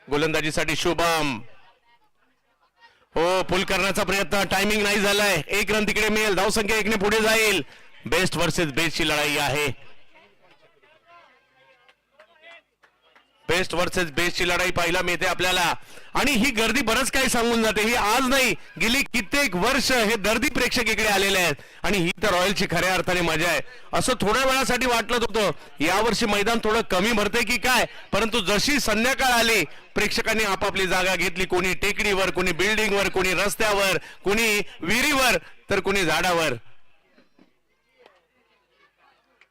गोलंदाजीसाठी शुभम, हो, पुल करण्याचा प्रयत्न, टायमिंग नाही झालाय. 1 रन तिकडे मिळेल. धावसंख्या 1 ने पुढे जाईल. बेस्ट वर्सेस बेस्टची लढाई आहे. बेस्ट वर्सेस बेस्टची लढाई पाहायला मिळते आपल्याला. आणि ही गर्दी बरंच काही सांगून जाते. ही आज नाही, गेली कित्येक वर्ष हे दर्दी प्रेक्षक इकडे आलेले आहेत आणि ही तर रॉयलची खऱ्या अर्थाने मजा आहे. असं थोड्या वेळासाठी वाटलं होतं यावर्षी मैदान थोडं कमी भरते की काय, परंतु जशी संध्याकाळ आली प्रेक्षकांनी आपापली जागा घेतली. कोणी टेकडीवर, कोणी बिल्डिंगवर, कोणी रस्त्यावर, कोणी विहिरीवर, तर कोणी झाडावर.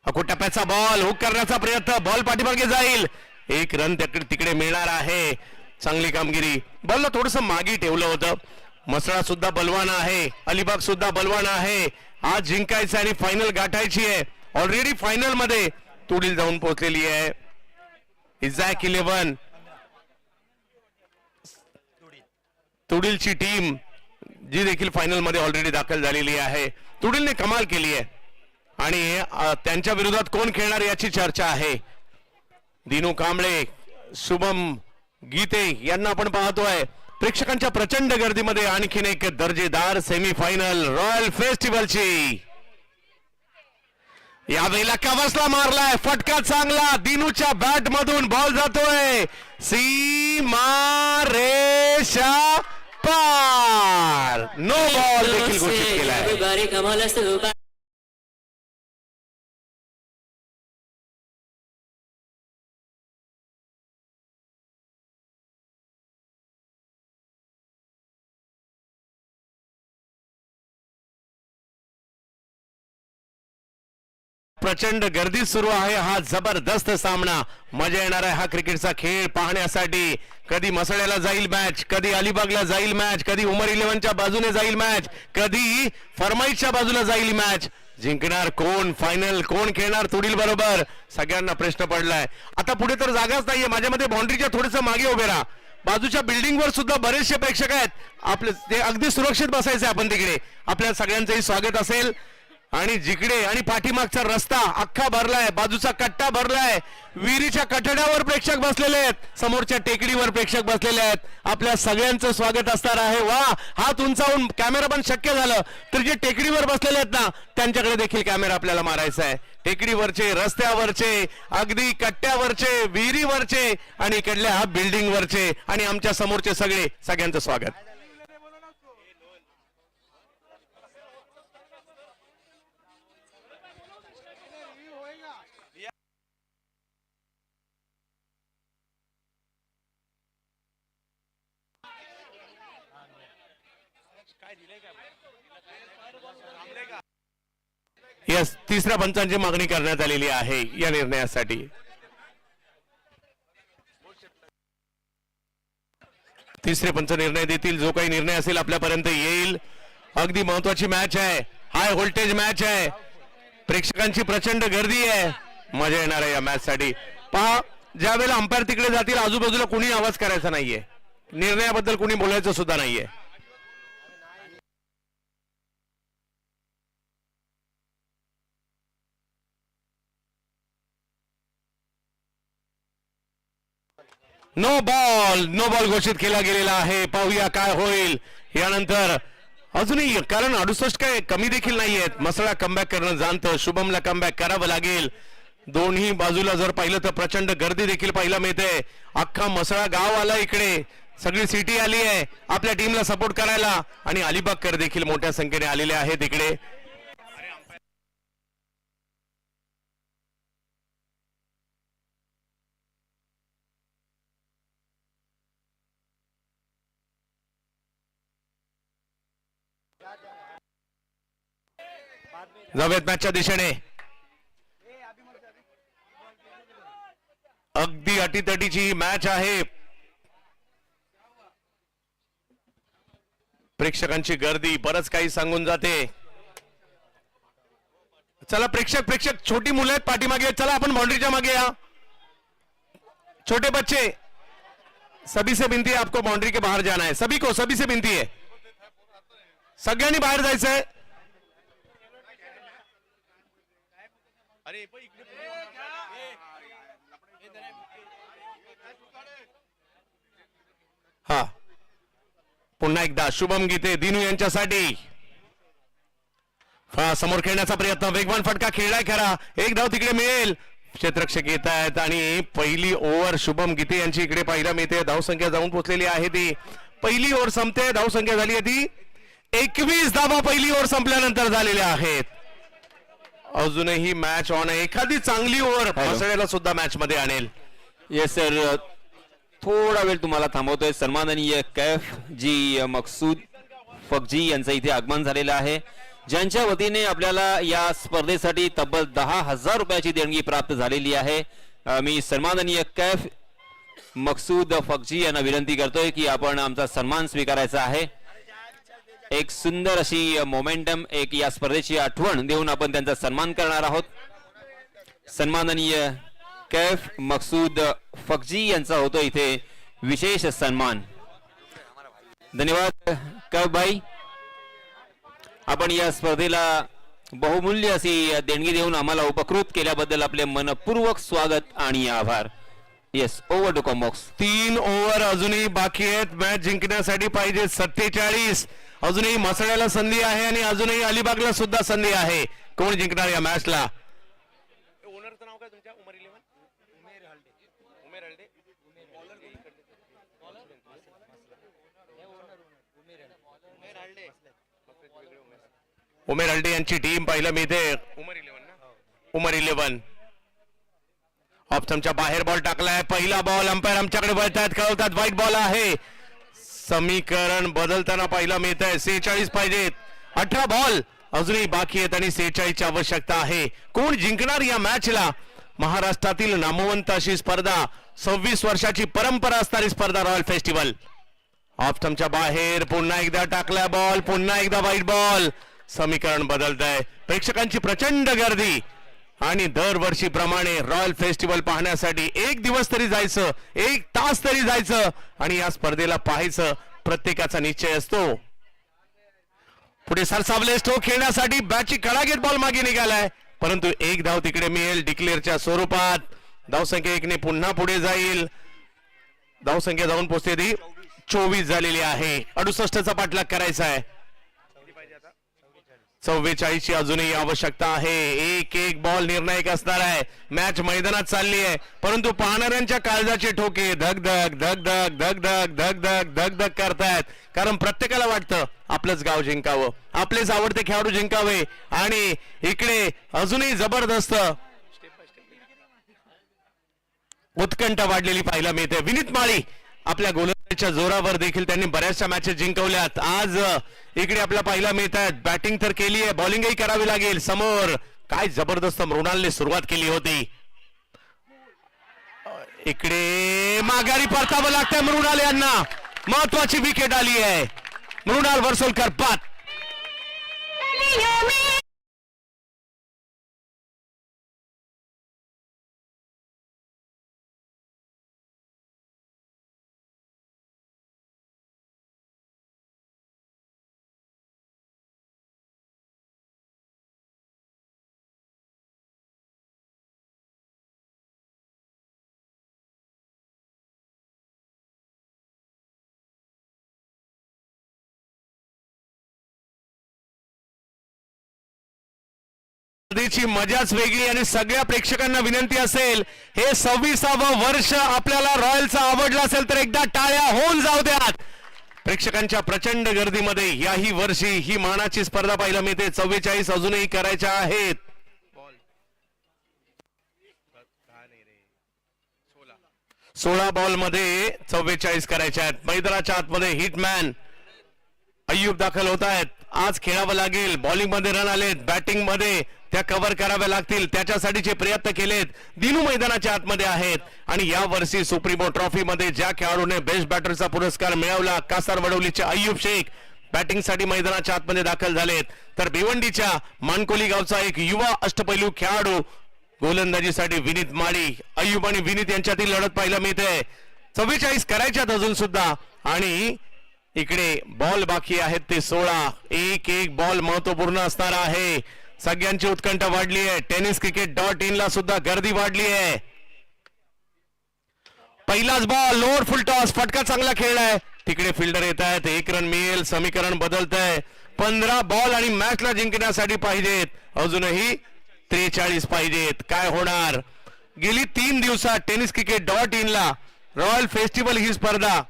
टप्प्याचा बॉल, हुक करण्याचा प्रयत्न, बॉल पाठीमागे जाईल. 1 रन तिकडे मिळणार आहे. चांगली कामगिरी. बॉलला थोडस मागे ठेवलं होतं. मसळा सुद्धा बलवान आहे, अलिबाग सुद्धा बलवान आहे. आज जिंकायचं आणि फायनल गाठायची आहे. ऑलरेडी फायनल मध्ये तुडील जाऊन पोहोचलेली आहे. इझॅक 11 तुडीलची टीम जी देखील फायनल मध्ये ऑलरेडी दाखल झालेली आहे. तुडीलने कमाल केली आहे आणि त्यांच्या विरोधात कोण खेळणार याची चर्चा आहे. दिनू कांबळे, शुभम गीते यांना आपण पाहतोय. प्रेक्षकांच्या प्रचंड गर्दीमध्ये आणखीन एक दर्जेदार सेमीफायनल रॉयल फेस्टिवलची. यावेळेला कवसला मारलाय फटका चांगला. दिनूच्या बॅट मधून बॉल जातोय सीमा रेषा पार. नो बॉल देखील घोषित केलाय. प्रचंड गर्दी सुरू आहे. हा जबरदस्त सामना. मजा येणार आहे हा क्रिकेटचा खेळ पाहण्यासाठी. कधी मसळ्याला जाईल मॅच, कधी अलिबागला जाईल मॅच, कधी उमर 11च्या बाजूने जाईल मॅच, कधी फरमाईशच्या बाजूला जाईल मॅच. जिंकणार कोण, फायनल कोण खेळणार तुडील बरोबर, सगळ्यांना प्रश्न पडलाय. आता पुढे तर जागाच नाहीये. माझ्यामध्ये बाउंड्रीच्या थोडंसं मागे उभे राहा. बाजूच्या बिल्डिंग वर सुद्धा बरेचसे प्रेक्षक आहेत. आपले ते अगदी सुरक्षित बसायचे आपण तिकडे. आपल्या सगळ्यांचंही स्वागत असेल. आणि जिकडे आणि पाठीमागचा रस्ता अख्खा भरलाय, बाजूचा कट्टा भरलाय, विहिरीच्या कठड्यावर प्रेक्षक बसलेले आहेत, समोरच्या टेकडीवर प्रेक्षक बसलेले आहेत. आपल्या सगळ्यांचं स्वागत असणार आहे. वा, हात उंचावून कॅमेरा पण शक्य झालं तर जे टेकडीवर बसलेले आहेत ना त्यांच्याकडे देखील कॅमेरा आपल्याला मारायचा आहे. टेकडीवरचे, रस्त्यावरचे, अगदी कट्ट्यावरचे, विहिरीवरचे आणि इकडल्या हा बिल्डिंग वरचे आणि आमच्या समोरचे सगळ्यांचं स्वागत. यस, तिसऱ्या पंचांची मागणी करण्यात आलेली आहे या निर्णयासाठी. तिसरे पंच निर्णय देतील. जो काही निर्णय असेल आपल्यापर्यंत येईल. अगदी महत्वाची मॅच आहे, हाय व्होल्टेज मॅच आहे, प्रेक्षकांची प्रचंड गर्दी आहे, मजा येणार आहे या मॅच साठी. पहा, ज्या वेळेला अंपायर तिकडे जातील आजूबाजूला कोणी आवाज करायचा नाहीये, निर्णयाबद्दल कोणी बोलायचं सुद्धा नाहीये. नो बॉल घोषित केला गेलेला आहे. पाहूया काय होईल यानंतर. अजूनही कारण 68 काय कमी देखील नाहीयेत. मसळा कमबॅक करणं जाणतं, शुभमला कमबॅक करावं लागेल. दोन्ही बाजूला जर पाहिलं तर प्रचंड गर्दी देखील पाहायला मिळते. अख्खा मसळा गाव आला इकडे, सगळी सिटी आली आहे आपल्या टीमला सपोर्ट करायला आणि अलिबागकर देखील मोठ्या संख्येने आलेले आहेत इकडे. जाऊयात मॅचच्या दिशेने. अगदी अटीतटीची मॅच आहे. प्रेक्षकांची गर्दी बरंच काही सांगून जाते. चला प्रेक्षक छोटी मुलं आहेत पाठीमागे, चला आपण बाउंड्रीच्या मागे या. छोटे बच्चे, सभी से विनती है आपको बाउंड्री के बाहर जाना है. सभी से विनती है, सगळ्यांनी बाहेर जायचंय. हा, पुन्हा एकदा शुभम गीते दिनू यांच्यासाठी समोर खेळण्याचा प्रयत्न. वेगवान फटका खेळलाय खरा, एक धाव तिकडे मिळेल. क्षेत्ररक्षक येत आहेत आणि पहिली ओव्हर शुभम गीते यांची इकडे पाहायला मिळते. धावसंख्या जाऊन पोहोचलेली आहे ती. पहिली ओव्हर संपते, धावसंख्या झाली आहे ती 21 धावा पहिली ओव्हर संपल्यानंतर झालेल्या आहेत. अजूनही मॅच ऑन आहे. एखादी चांगली ओव्हर मसळ्याला सुद्धा मॅच मध्ये आणेल. येस सर, थोडा वेळ तुम्हाला थांबवतोय. सन्माननीय कैफ जी मकसूद फकजी यांचं इथे आगमन झालेलं आहे, ज्यांच्या वतीने आपल्याला या स्पर्धेसाठी तब्बल 10,000 रुपयाची देणगी प्राप्त झालेली आहे. मी सन्माननीय कैफ मकसूद फकजी यांना विनंती करतोय की आपण आमचा सन्मान स्वीकारायचा आहे. एक सुंदर अशी मोमेंटम, एक या स्पर्धेची आठवण देऊन आपण त्यांचा सन्मान करणार आहोत. सन्माननीय कैफ मकसूद फकजी यांचा होतो इथे विशेष सन्मान. धन्यवाद कैफ भाई, आपण या स्पर्धेला बहुमूल्य अशी देणगी देऊन आम्हाला उपकृत केल्याबद्दल आपले मनपूर्वक स्वागत आणि आभार. Yes, over to combox. 3 over अजूनही बाकी आहेत. मॅच जिंकण्यासाठी पाहिजे 47. अजूनही मसळ्याला संधी आहे आणि अजूनही अलिबागला सुद्धा संधी आहे. कोण जिंकणार या मॅचला? ओनरचं नाव काय तुमच्या? उमर 11 उमेर हल्डे यांची टीम पाहिलं मिळते. उमर 11 ऑप्शनच्या बाहेर बॉल टाकलाय. पहिला बॉल अंपायर आमच्याकडे वळतात, कळवतात व्हाईट बॉल आहे. समीकरण बदलताना पाहिलं मिळत आहे. 46 पाहिजेत, 18 बॉल अजूनही बाकी आहेत आणि 46 ची आवश्यकता आहे. कोण जिंकणार या मॅचला? महाराष्ट्रातील नामवंत अशी स्पर्धा, 26 वर्षाची परंपरा असणारी स्पर्धा रॉयल फेस्टिवल. ऑप्शनच्या बाहेर पुन्हा एकदा टाकलाय बॉल, पुन्हा एकदा व्हाईट बॉल. समीकरण बदलत आहे. प्रेक्षकांची प्रचंड गर्दी आणि दरवर्षीप्रमाणे रॉयल फेस्टिवल पाहण्यासाठी एक दिवस तरी जायचं, एक तास तरी जायचं आणि या स्पर्धेला पाहायचं प्रत्येकाचा निश्चय असतो. पुढे सरसावले स्ट्रोक खेळण्यासाठी बॅटची कडागेट बॉल मागे निघालाय, परंतु एक धाव तिकडे मिळेल डिक्लेअरच्या स्वरूपात. धावसंख्या 1 ने पुन्हा पुढे जाईल. धावसंख्या जाऊन पोहोचते ती 24 झालेली आहे. 68चा पाठलाग करायचा आहे. 44 ची अजूनही आवश्यकता आहे. एक बॉल निर्णायक असणार आहे. मॅच मैदानात चालली आहे, परंतु पाहणाऱ्यांच्या काळजाचे ठोके धक धक धक धक धक धक धक धक धक धक करतायत. कारण प्रत्येकाला वाटतं आपलंच गाव जिंकावं, आपलेच आवडते खेळाडू जिंकावे. आणि इकडे अजूनही जबरदस्त उत्कंठ वाढलेली पाहायला मिळते. विनीत माळी आपल्या गोलंदाजीच्या जोरावर देखील त्यांनी बऱ्याचशा मॅचेस जिंकवल्यात. आज इकडे आपल्याला पाहायला मिळत आहेत. बॅटिंग तर केली आहे, बॉलिंगही करावी लागेल. समोर काय जबरदस्त मृणालने सुरुवात केली होती. इकडे माघारी परतावं लागतंय मृणाल यांना. महत्वाची विकेट आली आहे. मृणाल वर्सोलकर बाद. स्पर्धेची मजाच वेगळी आणि सगळ्या प्रेक्षकांना विनंती असेल, हे 26वं वर्ष आपल्याला रॉयलचं आवडलं असेल तर एकदा टाळ्या होऊन जाऊ द्यात. प्रेक्षकांच्या प्रचंड गर्दीमध्ये याही वर्षी ही मानाची स्पर्धा पाहायला मिळते. 44 अजूनही करायच्या आहेत. 16 बॉल मध्ये 44 करायच्या आहेत. मैदानाच्या आतमध्ये हिटमॅन अय्यूब दाखल होत आहेत. आज खेळावं लागेल. बॉलिंग मध्ये रन आलेत, बॅटिंग मध्ये त्या कव्हर कराव्या लागतील, त्याच्यासाठीचे प्रयत्न केलेत. दिनू मैदानाच्या आतमध्ये आहेत. आणि या वर्षी सुप्रीमो ट्रॉफी मध्ये ज्या खेळाडूने बेस्ट बॅटरचा पुरस्कार मिळवला, कासारवडवलीचे अय्यूब शेख बॅटिंग साठी मैदानाच्या आतमध्ये दाखल झालेत. तर भिवंडीच्या मानकोली गावचा एक युवा अष्टपैलू खेळाडू गोलंदाजीसाठी विनीत माळी. अय्यूब आणि विनीत यांच्यातील लढत पाहायला मिळते. 44 करायच्यात अजून सुद्धा. आणि इकडे बॉल बाकी आहेत ते 16. एक बॉल महत्वपूर्ण असणार आहे. सगळ्यांची उत्कंठा वाढली आहे. tenniscricket.in ला सुद्धा गर्दी वाढली आहे. पहिलाच बॉल लोअर फुल टॉस, फटका चांगला खेळलाय. तिकडे फिल्डर येत आहेत. 1 रन मिळेल. समीकरण बदलत आहे. 15 बॉल आणि मॅचला जिंकण्यासाठी पाहिजेत अजूनही 43 पाहिजेत. काय होणार? गेली 3 दिवसात tenniscricket.in ला रॉयल फेस्टिवल ही स्पर्धा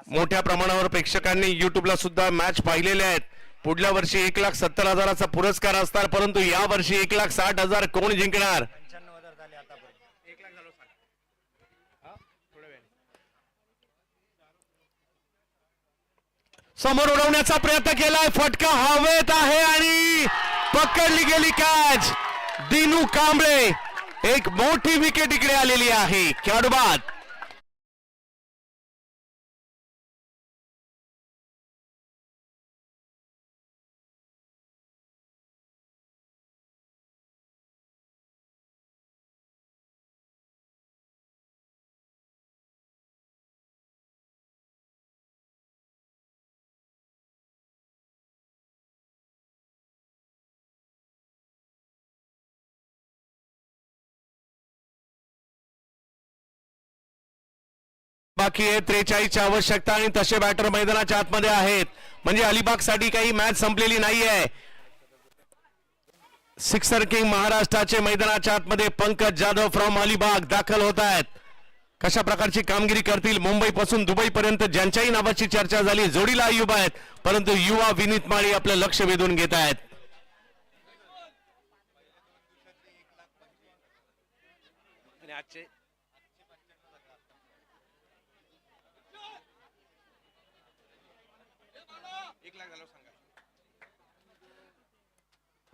मोठ्या प्रमाणावर प्रेक्षकांनी युट्यूबला सुद्धा मॅच पाहिलेले आहेत. पुढल्या वर्षी 1,70,000चा पुरस्कार असणार, परंतु या वर्षी 1,60,000 कोण जिंकणार? समोर उडवण्याचा प्रयत्न केलाय. फटका हवेत आहे आणि पकडली गेली कॅच. दिनू कांबळे. एक मोठी विकेट इकडे आलेली आहे. खेळाडू बाद. बाकी आहे 43ची आवश्यकता आणि तसे बॅटर मैदानाच्या आतमध्ये आहेत. म्हणजे अलिबाग साठी काही मॅच संपलेली नाहीये. सिक्सर किंग महाराष्ट्राचे मैदानाच्या आतमध्ये पंकज जाधव फ्रॉम अलिबाग दाखल होत आहेत. कशा प्रकारची कामगिरी करतील? मुंबई पासून दुबई पर्यंत ज्यांच्याही नावाची चर्चा झाली जोडीला अय्यूब आहेत, परंतु युवा विनीत माळी आपलं लक्ष वेधून घेत आहेत.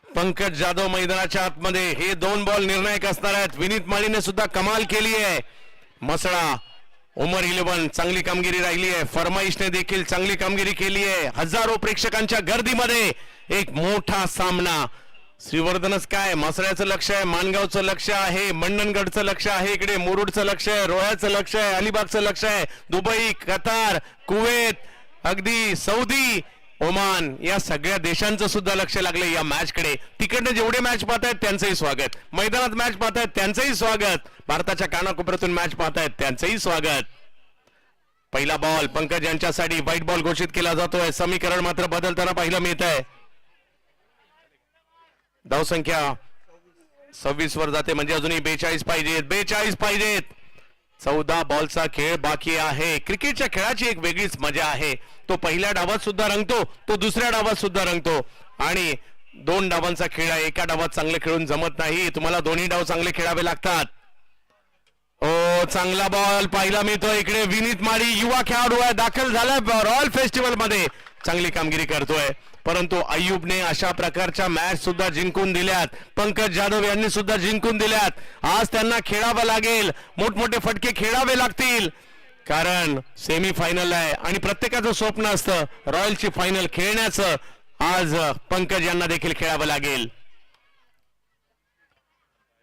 पंकज जाधव मैदानाच्या आतमध्ये. हे 2 बॉल निर्णायक असणार आहेत. विनीत माळीने सुद्धा कमाल केली आहे. मसळा उमर 11 चांगली कामगिरी राहिली आहे. फरमाईशने देखील चांगली कामगिरी केली आहे. हजारो प्रेक्षकांच्या गर्दीमध्ये एक मोठा सामना. श्रीवर्धनच काय, म्हसळ्याचं लक्ष आहे, माणगावचं लक्ष आहे, मंडणगडचं लक्ष आहे, इकडे मुरुडचं लक्ष आहे, रोह्याचं लक्ष आहे, अलिबागचं लक्ष आहे, दुबई, कतार, कुवेत, अगदी सौदी, ओमान या सगळ्या देशांचं सुद्धा लक्ष लागले या मॅच कडे. तिकडनं जेवढे मॅच पाहतायत त्यांचंही स्वागत, मैदानात मॅच पाहतायत त्यांचंही स्वागत, भारताच्या कानाकोपऱ्यातून मॅच पाहतायत त्यांचंही स्वागत. पहिला बॉल पंकज यांच्यासाठी व्हाईट बॉल घोषित केला जातोय. समीकरण मात्र बदलताना पाहायला मिळत आहे. धावसंख्या 26 वर जाते म्हणजे अजूनही 42 पाहिजेत. 14 बॉलचा खेळ बाकी आहे. क्रिकेटच्या खेळाची एक वेगळीच मजा आहे. तो पहिल्या डावात सुद्धा रंगतो, तो दुसऱ्या डावात सुद्धा रंगतो आणि 2 डावांचा खेळ आहे. एका डावात चांगले खेळून जमत नाही, तुम्हाला दोन्ही डाव चांगले खेळावे लागतात. ओ चांगला बॉल पाहायला मिळतो इकडे. विनीत माळी युवा खेळाडू आहे, दाखल झालाय रॉयल फेस्टिवल मध्ये, चांगली कामगिरी करतोय. परंतु अय्यूबने अशा प्रकारच्या मॅच सुद्धा जिंकून दिल्यात, पंकज जाधव यांनी सुद्धा जिंकून दिल्यात. आज त्यांना खेळावं लागेल, मोठमोठे फटके खेळावे लागतील, कारण सेमी फायनल आहे आणि प्रत्येकाचं स्वप्न असतं रॉयलची फायनल खेळण्याचं. आज पंकज यांना देखील खेळावं लागेल.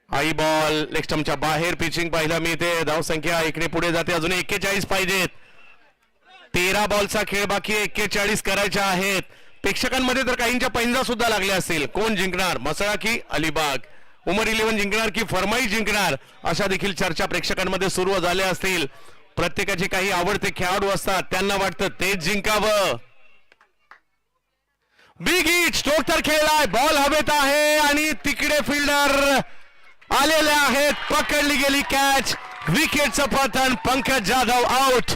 आई बॉल लेग स्टंपच्या बाहेर पिचिंग पाहायला मिळते. धावसंख्या इकडे पुढे जाते, अजून 41 पाहिजेत. 13 बॉलचा खेळ बाकी, 41 करायच्या आहेत. प्रेक्षकांमध्ये तर काहींच्या पैंजा सुद्धा लागल्या असतील. कोण जिंकणार, म्हसळा की अलिबाग, उमर 11 जिंकणार की फरमाई जिंकणार, अशा देखील चर्चा प्रेक्षकांमध्ये सुरू झाल्या असतील. प्रत्येकाचे काही आवडते खेळाडू असतात, त्यांना वाटतं तेच जिंकावं. बिग हिट स्ट्रोक तर खेळलाय, बॉल हवेत आहे आणि तिकडे फिल्डर आलेले आहेत, पकडली गेली कॅच. विकेटचं पतन, पंकज जाधव आउट.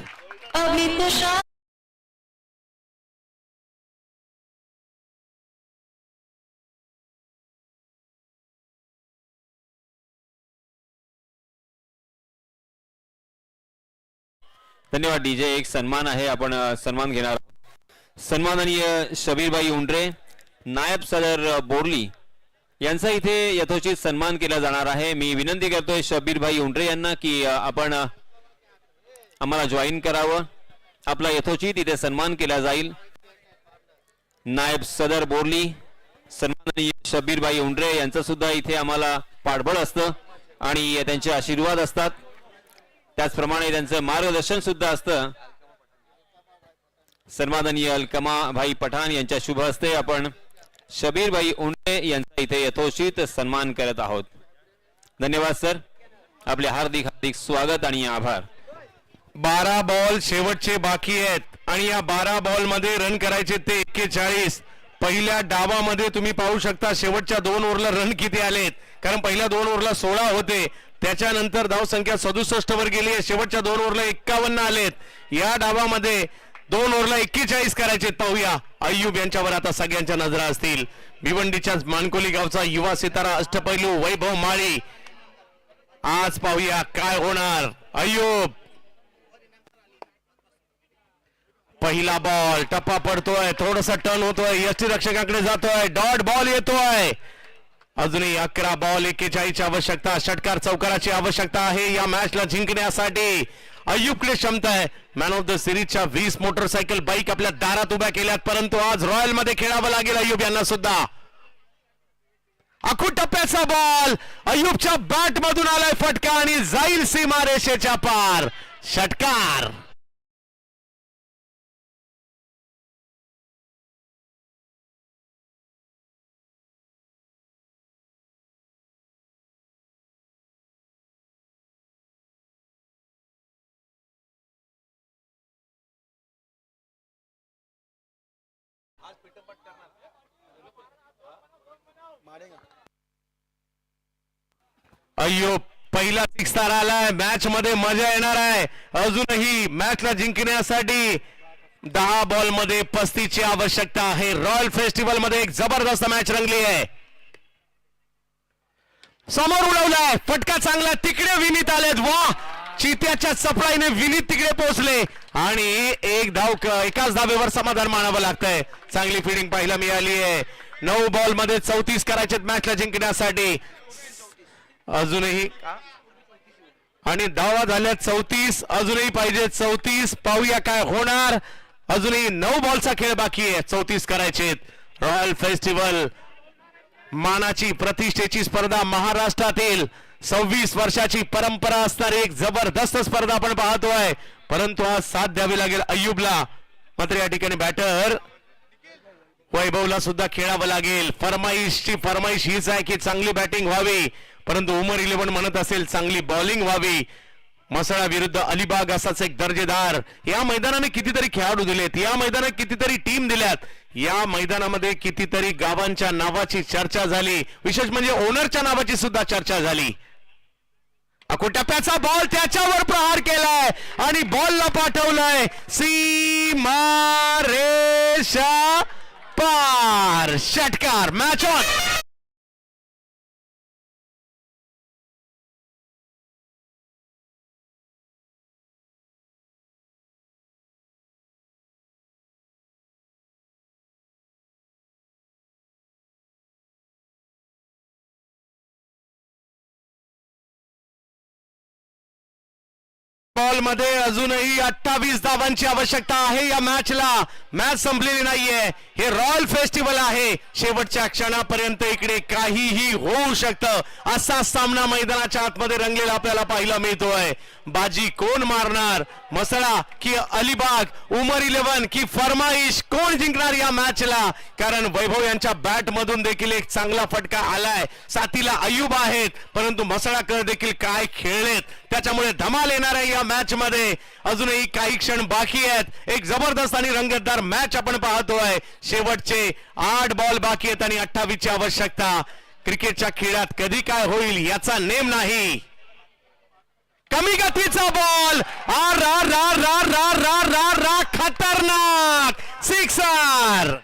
धन्यवाद डीजे. एक सन्मान आहे, आपण सन्मान घेणार आहोत. सन्माननीय शबीरभाई उंडरे, नायब सदर बोर्ली यांचा इथे यथोचित सन्मान केला जाणार आहे. मी विनंती करतोय शबीरभाई उंडरे यांना की आपण आम्हाला जॉईन करावं. आपला यथोचित इथे सन्मान केला जाईल. नायब सदर बोर्ली सन्माननीय शबीरभाई उंडरे यांचं सुद्धा इथे आम्हाला पाठबळ असतं आणि त्यांचे आशीर्वाद असतात, त्याचप्रमाणे त्यांचं मार्गदर्शन सुद्धा असतं. सन्माननीय अलकमा भाई पठाण यांच्या शुभ हस्ते आपण शबीरभाई उंडे यांचा इथे यथोचित सन्मान करत आहोत. धन्यवाद सर, आपले हार्दिक हार्दिक स्वागत आणि आभार. 12 बॉल शेवटचे बाकी आहेत आणि या 12 बॉल मध्ये रन करायचे ते 41. पहिल्या डावामध्ये तुम्ही पाहू शकता शेवटच्या 2 ओव्हरला रन किती आलेत, कारण पहिल्या 2 ओव्हरला 16 होते, त्याच्यानंतर धावसंख्या 67 वर गेली आहे. शेवटच्या 2 ओव्हरला 51 आलेत. या डावामध्ये 2 ओव्हरला 41 करायचे. पाहूया अय्यूब यांच्यावर आता सगळ्यांच्या नजरा असतील. भिवंडीच्या मानकोली गावचा युवा सितारा अष्टपैलू वैभव माळी. आज पाहूया काय होणार. अय्यूब पहिला बॉल, टप्पा पडतोय, थोडासा टर्न होतोय, यष्टीरक्षकाकडे जातोय, डॉट बॉल येतोय. अजूनही 11 बॉल 41ची आवश्यकता, षटकार चौकाराची आवश्यकता आहे या मॅचला जिंकण्यासाठी. अय्यूबकडे क्षमता आहे. मॅन ऑफ द सिरीजच्या 20 मोटरसायकल बाईक आपल्या दारात उभ्या केल्यात, परंतु आज रॉयल मध्ये खेळावं लागेल अय्यूब यांना सुद्धा. आखू टप्प्याचा बॉल अय्यूबच्या बॅट मधून आलाय फटका आणि जाईल सीमारेषेच्या पार. षटकार. अय्यूब पहिला 6 स्टार आलाय. मॅच मध्ये मजा येणार आहे. अजूनही मॅचला जिंकण्यासाठी 10 बॉल मध्ये 35 ची आवश्यकता आहे. रॉयल फेस्टिवल मध्ये एक जबरदस्त मॅच रंगली आहे. समोर उडवलाय फटका, चांगला, तिकडे विनीत आलेत. वा, चित्याच्या चपळाईने विनीत तिकडे पोहोचले आणि एक धाव, एकाच धावेवर समाधान मानावं लागतंय. चांगली फिल्डिंग पाहायला मिळाली आहे. 9 बॉल मध्ये 34 करायचे मॅचला जिंकण्यासाठी. अजूनही आणि धावा झाल्या 34, अजूनही पाहिजे 34. पाहूया काय होणार. अजूनही 9 बॉलचा खेळ बाकी आहे, 34 करायचे. रॉयल फेस्टिवल मानाची प्रतिष्ठेची स्पर्धा, महाराष्ट्रातील 26 वर्षाची परंपरा असणारी एक जबरदस्त स्पर्धा आपण पाहतोय, परंतु आज साथ द्यावी लागेल अय्यूबला. मात्र या ठिकाणी बॅटर वैभवला सुद्धा खेळावं लागेल. फरमाईश हीच आहे की चांगली बॅटिंग व्हावी, परंतु उमर 11 म्हणत असेल चांगली बॉलिंग व्हावी. मसाळा विरुद्ध अलिबाग असाच एक दर्जेदार, या मैदानाने कितीतरी खेळाडू दिलेत, या मैदानात कितीतरी टीम दिल्यात, या मैदानामध्ये कितीतरी गावांच्या नावाची चर्चा झाली, विशेष म्हणजे ओनरच्या नावाची सुद्धा चर्चा झाली. टप्प्याचा बॉल त्याच्यावर प्रहार केलाय आणि बॉलला पाठवलाय सीमा रेषा पार. षटकार. Match on. बॉल मध्ये अजूनही 28 धावांची आवश्यकता आहे या मॅचला. मॅच संपलेली नाहीये, हे रॉयल फेस्टिवल आहे. शेवटच्या क्षणापर्यंत इकडे काहीही होऊ शकतं, असा सामना मैदानाच्या आतमध्ये रंगलेला आपल्याला पाहायला मिळतोय. बाजी कोण मारणार, मसळा की अलिबाग, उमर 11 की फरमाईश, कोण जिंकणार या मॅचला? कारण वैभव यांच्या बॅट मधून देखील एक चांगला फटका आलाय. साथीला अय्यूब आहेत, परंतु मसळाकर देखील काय खेळलेत, त्याच्यामुळे धमाल येणार आहे या मॅच मध्ये. अजूनही काही क्षण बाकी आहेत. एक जबरदस्त आणि रंगतदार मॅच आपण पाहतोय. शेवटचे 8 बॉल बाकी आहेत आणि 28 ची आवश्यकता. क्रिकेटच्या खेळात कधी काय होईल याचा नेम नाही. कमी गतीचा बॉल, आर आर आर आर आर आर आर आर, खतरनाक सिक्सर.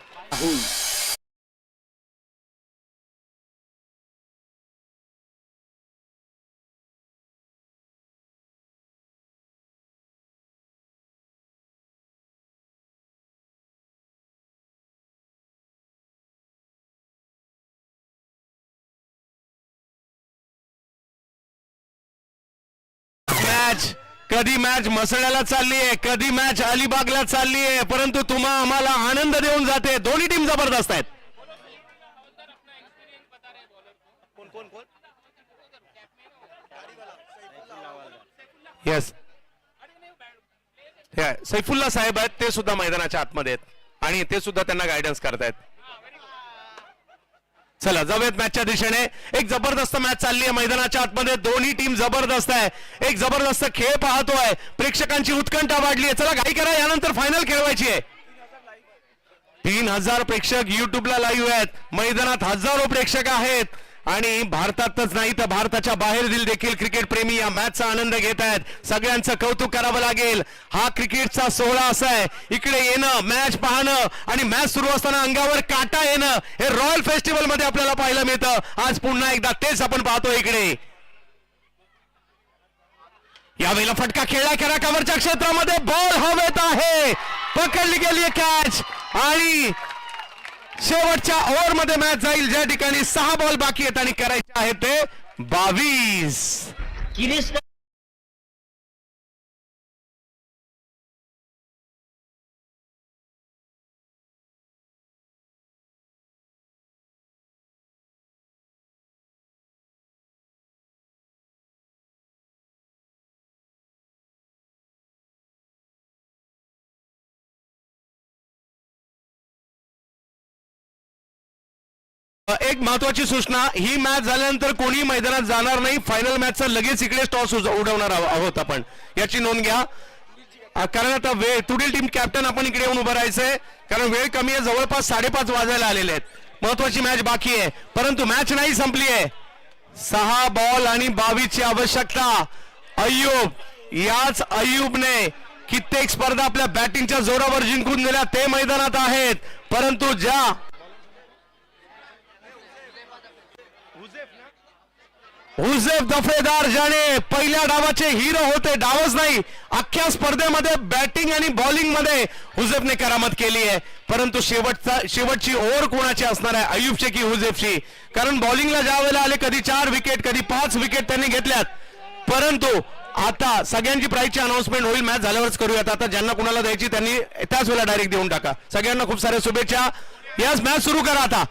कधी मॅच मसळ्याला चालली आहे, कधी मॅच अलिबागला चालली आहे, परंतु तुम्हा आम्हाला आनंद देऊन जाते. दोन्ही टीम जबरदस्त आहेत. येस, सैफुल्ला साहेब आहेत, ते सुद्धा मैदानाच्या आतमध्ये आहेत आणि ते सुद्धा त्यांना गायडन्स करतायत. चला जाऊयात मॅचच्या दिशेने. एक जबरदस्त मॅच चालली आहे मैदानाच्या आतमध्ये. दोन्ही टीम जबरदस्त आहे. एक जबरदस्त खेळ पाहतोय. प्रेक्षकांची उत्कंठा वाढली आहे. चला घाई करा, यानंतर फायनल खेळवायची आहे. 3000 प्रेक्षक युट्यूबला लाईव्ह आहेत. मैदानात हजारो प्रेक्षक आहेत आणि भारतातच नाही तर भारताच्या बाहेर देखील क्रिकेट प्रेमी या मॅचचा आनंद घेत आहेत. सगळ्यांचं कौतुक करावं लागेल. हा क्रिकेटचा सोहळा असा आहे, इकडे येणं, मॅच पाहणं आणि मॅच सुरू असताना अंगावर काटा येणं, हे रॉयल फेस्टिवल मध्ये आपल्याला पाहायला मिळतं. आज पुन्हा एकदा तेच आपण पाहतो. इकडे यावेळेला फटका खेळला करा कव्हरच्या क्षेत्रामध्ये. बॉल हवेत आहे, पकडली गेली कॅच आणि शेवटच्या ओव्हर मध्ये मॅच जाईल, ज्या ठिकाणी 6 बॉल बाकी आहेत आणि करायचे आहेत ते 22. एक महत्वाची सूचना, ही मॅच झाल्यानंतर कोणी मैदानात जाणार नाही. फायनल मॅचचा लगेच इकडे टॉस उडवणार आहोत आपण, याची नोंद घ्या. कारण आता वेळ, पुढील टीम कॅप्टन आपण इकडे येऊन उभं राहायचंय, कारण वेळ कमी आहे. जवळपास 5:30 वाजायला आलेले आहेत. महत्वाची मॅच बाकी आहे, परंतु मॅच नाही संपली आहे. 6 बॉल आणि 22 ची आवश्यकता. अय्यूब, याच अय्यूबने कित्येक स्पर्धा आपल्या बॅटिंगच्या जोरावर जिंकून दिल्या, ते मैदानात आहेत. परंतु ज्या हुजेफ दफेदार, ज्याने पहिल्या डावाचे हिरो होते, डावच नाही अख्ख्या स्पर्धेमध्ये बॅटिंग आणि बॉलिंग मध्ये हुजेफने करामत केली आहे. परंतु शेवटची ओव्हर कोणाची असणार आहे, अय्यूबची की हुजेफची? कारण बॉलिंगला ज्या वेळेला आले, कधी 4 विकेट, कधी 5 विकेट त्यांनी घेतल्यात. परंतु आता सगळ्यांची प्राईजची अनाउन्समेंट होईल, मॅच झाल्यावरच करूयात. आता ज्यांना कुणाला द्यायची त्यांनी त्याच वेळेला डायरेक्ट देऊन टाका. सगळ्यांना खूप साऱ्या शुभेच्छा. यस, मॅच सुरू करा आता.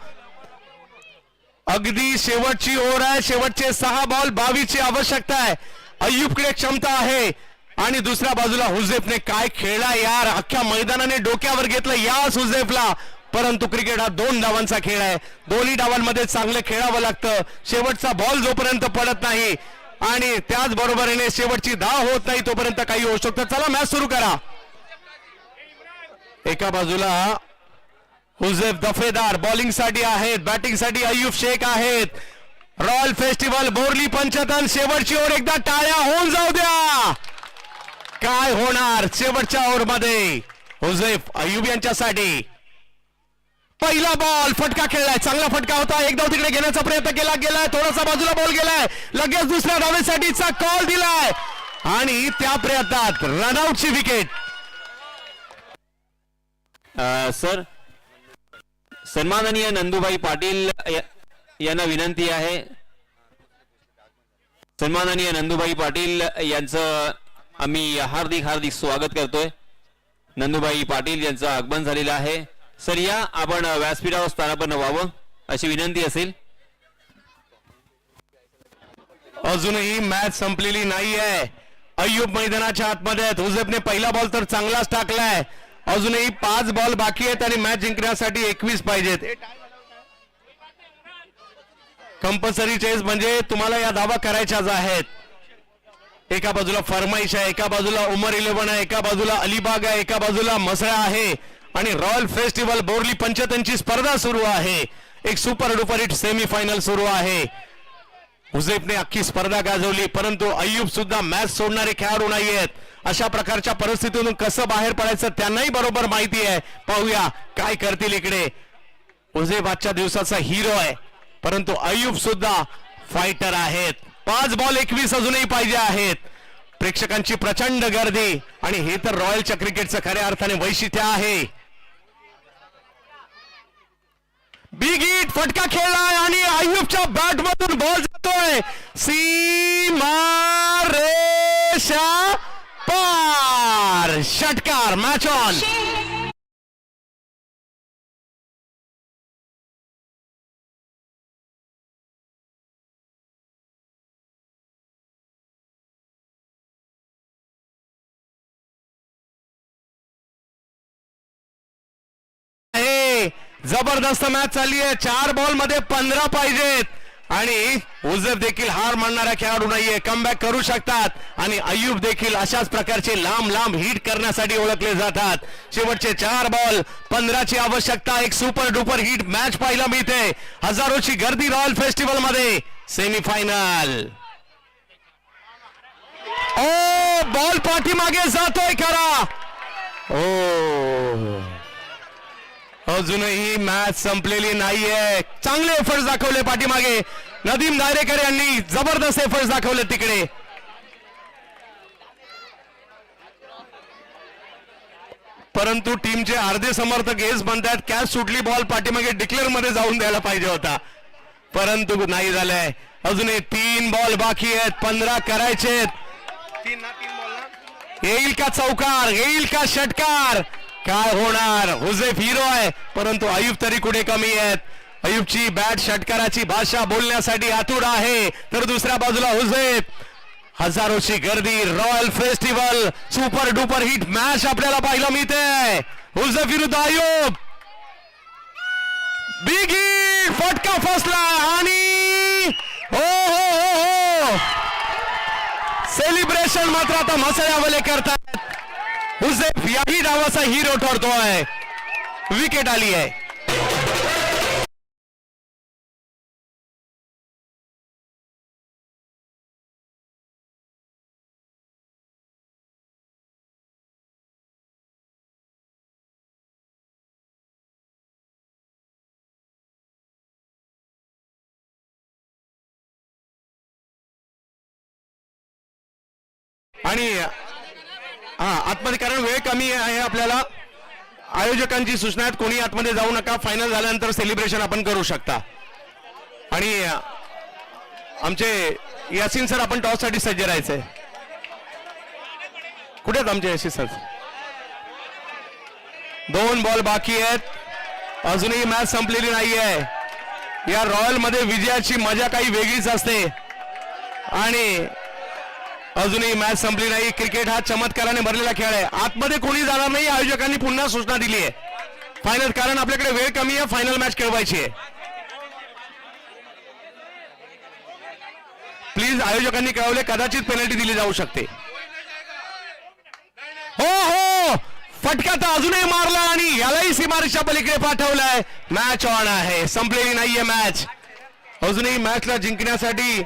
अगदी शेवटची ओव्हर आहे. शेवटचे 6 बॉल 22 ची आवश्यकता आहे. अय्यूबकडे क्षमता आहे आणि दुसऱ्या बाजूला हुजेफने काय खेळला यार. अख्ख्या मैदानाने डोक्यावर घेतलं याच हुजेफला. परंतु क्रिकेट हा 2 डावांचा खेळ आहे. दोन्ही डावांमध्ये चांगलं खेळावं लागतं. शेवटचा बॉल जोपर्यंत पडत नाही आणि त्याच बरोबरीने शेवटची धाव होत नाही तोपर्यंत काही होऊ शकतं. चला मॅच सुरू करा. एका बाजूला हुजेफ दफेदार बॉलिंग साठी आहेत, बॅटिंग साठी अय्यूब शेख आहेत. रॉयल फेस्टिवल बोरली पंचतन शेवटची ओव्हर एकदा टाळ्या होऊन जाऊ द्या. काय होणार शेवटच्या ओव्हर मध्ये हुजेफ अय्यूब यांच्यासाठी. पहिला बॉल फटका खेळलाय. चांगला फटका होता. एक धाव तिकडे घेण्याचा प्रयत्न केला गेलाय. थोडासा बाजूला बॉल गेलाय. लगेच दुसऱ्या धावेसाठीचा कॉल दिलाय आणि त्या प्रयत्नात रनआउटची विकेट. सर, सन्माननीय नंदुभाई पाटील यांना विनंती आहे. सन्माननीय नंदुभाई पाटील यांचं आम्ही हार्दिक हार्दिक स्वागत करतोय. नंदुभाई पाटील यांचं आगमन झालेलं आहे. सर, या आपण व्यासपीठावर स्थानापन्न व्हावं अशी विनंती असेल. अजूनही मॅच संपलेली नाहीये. अय्यूब मैदानाच्या आतमध्ये आहेत. हुजेफने पहिला बॉल तर चांगलाच टाकलाय. अजूनही 5 बॉल बाकी आहेत आणि मॅच जिंकण्यासाठी 21 पाहिजेत. कंपल्सरी चेस म्हणजे तुम्हाला या धावा करायच्याच आहेत. एका बाजूला फरमाईश आहे, एका बाजूला उमर 11 आहे, एका बाजूला अलिबाग आहे, एका बाजूला मसळा आहे आणि रॉयल फेस्टिवल बोरली पंचतनची स्पर्धा सुरू आहे. एक super duper hit semi final सुरू आहे. हुजेफने अख्खी स्पर्धा गाजवली परंतु अय्यूब सुद्धा मॅच सोडणारे खेळाडू नाहीयेत. अशा प्रकारच्या परिस्थितीतून कसं बाहेर पडायचं त्यांनाही बरोबर माहिती आहे. पाहूया काय करतील इकडे. हुजेफ आजच्या दिवसाचा हिरो आहे परंतु अय्यूब सुद्धा फायटर आहेत. 5 बॉल 21 अजूनही पाहिजे आहेत. प्रेक्षकांची प्रचंड गर्दी आणि हे तर रॉयलच्या क्रिकेटचं खऱ्या अर्थाने वैशिष्ट्य आहे. बिग हिट फटका खेळलाय आणि अय्यूबच्या बॅट मधून बॉल जातोय सीमा रेषा पार. षटकार. Match on. जबरदस्त मॅच चालली आहे. 4 बॉल मध्ये 15 पाहिजेत आणि हुजेफ देखील हार मानणारा खेळाडू नाहीये. कमबॅक करू शकतात आणि अय्यूब देखील अशाच प्रकारचे लांब लांब हिट करण्यासाठी ओळखले जातात. शेवटचे 4 बॉल 15 ची आवश्यकता. एक सुपर डुपर हिट मॅच पाहायला मिळते. हजारोची गर्दी रॉयल फेस्टिवल मध्ये. सेमीफायनल. ओ बॉल पाठीमागे जातोय खरा. ओ अजूनही मॅच संपलेली नाहीये. चांगले एफर्ट्स दाखवले पाठीमागे. नदीम दायरेकर यांनी जबरदस्त एफर्ट्स दाखवले तिकडे. परंतु टीमचे अर्धे समर्थक हेच म्हणतात कॅच सुटली, बॉल पाठीमागे डिक्लेअर मध्ये जाऊन द्यायला पाहिजे होता परंतु नाही झालंय. अजूनही 3 बॉल बाकी आहेत. 15 करायचेत. येईल का चौकार, येईल का षटकार, काय होणार. हुजेफ हिरो आहे परंतु अय्यूब तरी कुठे कमी आहेत. अय्यूबची बॅट षटकाराची भाषा बोलण्यासाठी आतुर आहे तर दुसऱ्या बाजूला हुजेफ. हजारोची गर्दी. Royal festival super duper hit match आपल्याला पाहायला मिळते. हुजेफ विरुद्ध अय्यूब. बिग हिट फटका फसला आणि हो हो हो हो सेलिब्रेशन मात्र आता मसळ्यावाले करतात. हुजेफ याही डावाचा हिरो ठरतोय. विकेट आली आहे. आणि आतमध्ये कारण वेळ कमी आहे आपल्याला. आयोजकांची सूचना आहेत कोणी आतमध्ये जाऊ नका. फायनल झाल्यानंतर सेलिब्रेशन आपण करू शकता. आणि आमचे यासीन सर आपण टॉस साठी सज्ज राहायचंय. कुठे आहेत आमचे यासीन सर. 2 बॉल बाकी आहेत. अजूनही मॅच संपलेली नाहीये. या रॉयल मध्ये विजयाची मजा काही वेगळीच असते आणि अजूनही मॅच संपली नाही. क्रिकेट हा चमत्काराने भरलेला खेळ आहे. आतमध्ये कोणी जाणार नाही. आयोजकांनी पुन्हा सूचना दिली आहे फायनल, कारण आपल्याकडे वेळ कमी आहे. फायनल मॅच खेळवायची आहे. प्लीज आयोजकांनी कळवले कदाचित पेनल्टी दिली जाऊ शकते. हो हो, फटका तर अजूनही मारला आणि यालाही सीमारेषा पलीकडे पाठवलाय. मॅच ऑन आहे, संपलेली नाहीये मॅच. अजूनही मॅचला जिंकण्यासाठी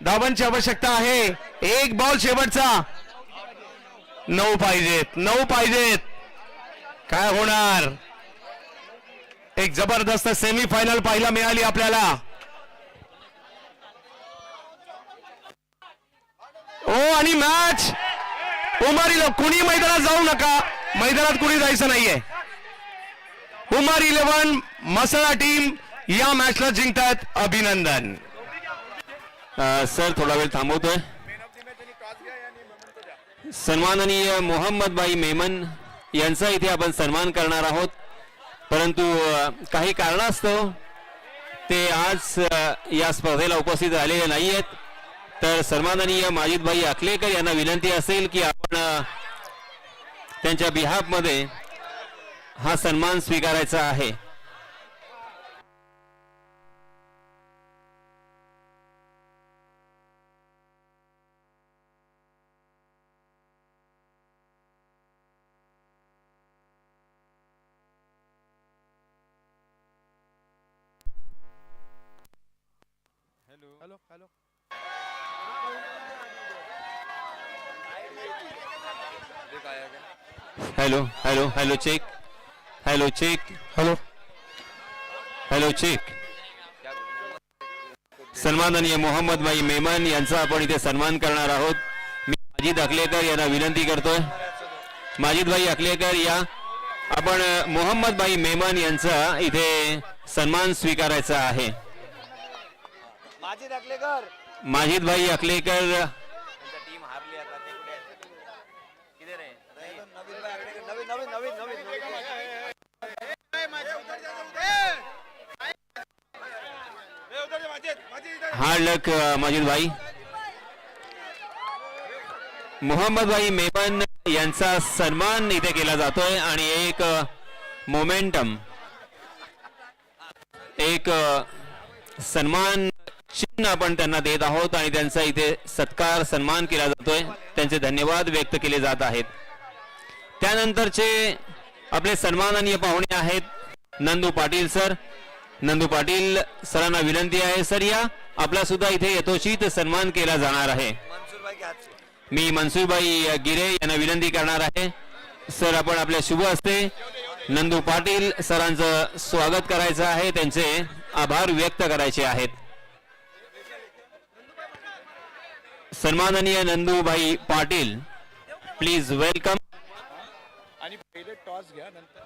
धावांची आवश्यकता आहे. एक बॉल शेवटचा. 9 पाहिजेत, 9 पाहिजेत. काय होणार? एक जबरदस्त सेमीफायनल पाहायला मिळाली आपल्याला. ओ आणि मॅच उमर कुणी मैदानात जाऊ नका. मैदानात कुणी जायचं नाहीये. उमर 11 मसाला टीम या मॅचला जिंकतात. अभिनंदन. सर थोडा वेळ थांबवतोय. सन्माननीय मोहम्मद भाई मेमन यांचा इथे आपण सन्मान करणार आहोत, परंतु काही कारणास्तव ते आज या स्पर्धेला उपस्थित झालेले नाही आहेत. तर सन्माननीय माजिद भाई अखलेकर यांना विनंती असेल की आपण त्यांच्या बिहाफ मध्ये हा सन्मान स्वीकारायचा आहे. Hello hello hello hello hello check. Hello check. Hello. Hello check. सन्माननीय मोहम्मद भाई मेमन यांचा आपण इथे सन्मान करणार आहोत. मी माजिद अखलेकर यांना विनंती करतोय. माजिद भाई अखलेकर या आपण मोहम्मद भाई मेमन यांचा इथे सन्मान स्वीकारायचा आहे. माझी दाखलेकर माजिद भाई अखलेकर नवीन नवीन नवीन नवीन हार्ड लक माजिद भाई. मोहम्मद भाई मेमन यांचा सन्मान इथे केला जातोय आणि एक मोमेंटम, एक सन्मान चिन्ह आपण त्यांना देत आहोत आणि त्यांचा इथे सत्कार सन्मान केला जातोय. त्यांचे धन्यवाद व्यक्त केले जात आहेत. त्यानंतरचे आपले सन्माननीय पाहुणे आहेत नंदू पाटील सर. नंदू पाटील सरांना विनंती आहे सर या आपला सुद्धा इथे यथोचित सन्मान केला जाणार आहे. मी मनसूरभाई गिरे यांना विनंती करणार आहे सर आपण आपल्या शुभ हस्ते नंदू पाटील सरांचं स्वागत करायचं आहे. त्यांचे आभार व्यक्त करायचे आहेत. सन्माननीय नंदूभाई पाटील प्लीज वेलकम. आणि पहिले टॉस घ्या नंतर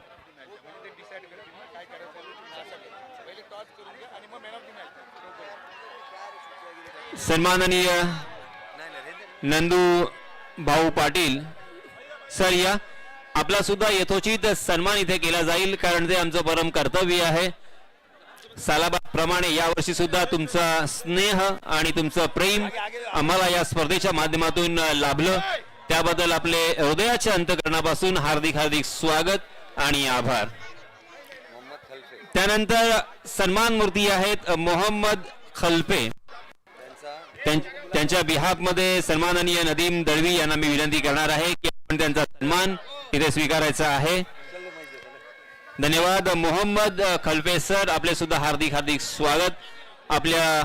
ते डिसाइड करतील ना काय करायचं पहिले टॉस करून घ्या आणि मग मॅन ऑफ द मॅच. सन्माननीय नंदू भाऊ पाटील सर या आपला सुद्धा यथोचित सन्मान इथे केला जाईल कारण ते आमचं परम कर्तव्य आहे. सालाबादप्रमाणे यावर्षी सुद्धा तुमचा स्नेह आणि तुमचं प्रेम आम्हाला या स्पर्धेच्या माध्यमातून लाभलं त्याबद्दल आपले हृदयाच्या अंतःकरणापासून हार्दिक हार्दिक स्वागत आणि आभार. त्यानंतर सन्मान मूर्ती आहेत मोहम्मद खलपे. त्यांच्या बिहाफ मध्ये सन्माननीय नदीम दळवी यांना मी विनंती करणार आहे की आपण त्यांचा सन्मान इथे स्वीकारायचा आहे. धन्यवाद मोहम्मद खलपे सर आपले सुद्धा हार्दिक हार्दिक स्वागत. आपल्या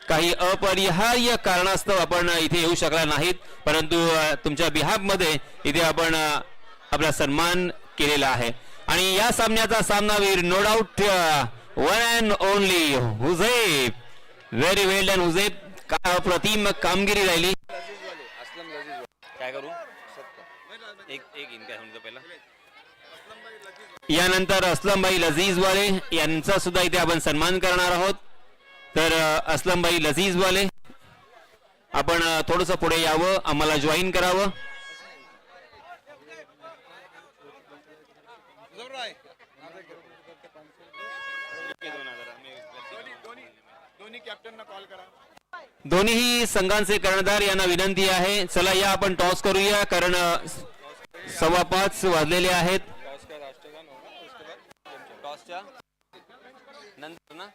काही अपरिहार्य कारणास्तव आपण इथे येऊ शकला नाहीत परंतु तुमच्या बिहाफ मध्ये इथे आपण आपला सन्मान केलेला आहे. आणि या सामन्याचा सामनावीर no doubt one and only Huzaif. Very well done Huzaif. काय अप्रतिम कामगिरी राहिली. काय करू एक इनका पहिला. यानंतर असलमभाई लजीजवाले यांचा सुद्धा इथे आपण सन्मान करणार आहोत. तर असलमभाई लजीजवाले आपण थोडंसं पुढे यावं आम्हाला जॉईन करावं. दोन्ही कॅप्टनना कॉल करा. दोन्ही संघांचे कर्णधार यांना विनंती आहे, चला या आपण टॉस करूया, कारण 5:15 वाजलेले आहेत. टॉसच्या नंतर ना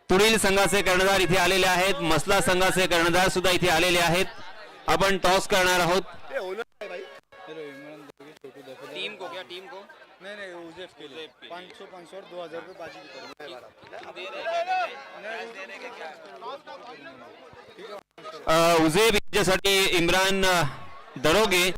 तुडील संघाचे कर्णधार इथे आलेले आहेत, मसला संघाचे कर्णधार सुद्धा इथे आलेले आहेत. आपण टॉस करणार आहोत. टीम को क्या टीम को नहीं नहीं उजेफ के लिए 500 और 2000 रुपये बाजी उजेब यांच्यासाठी इम्रान दरोगे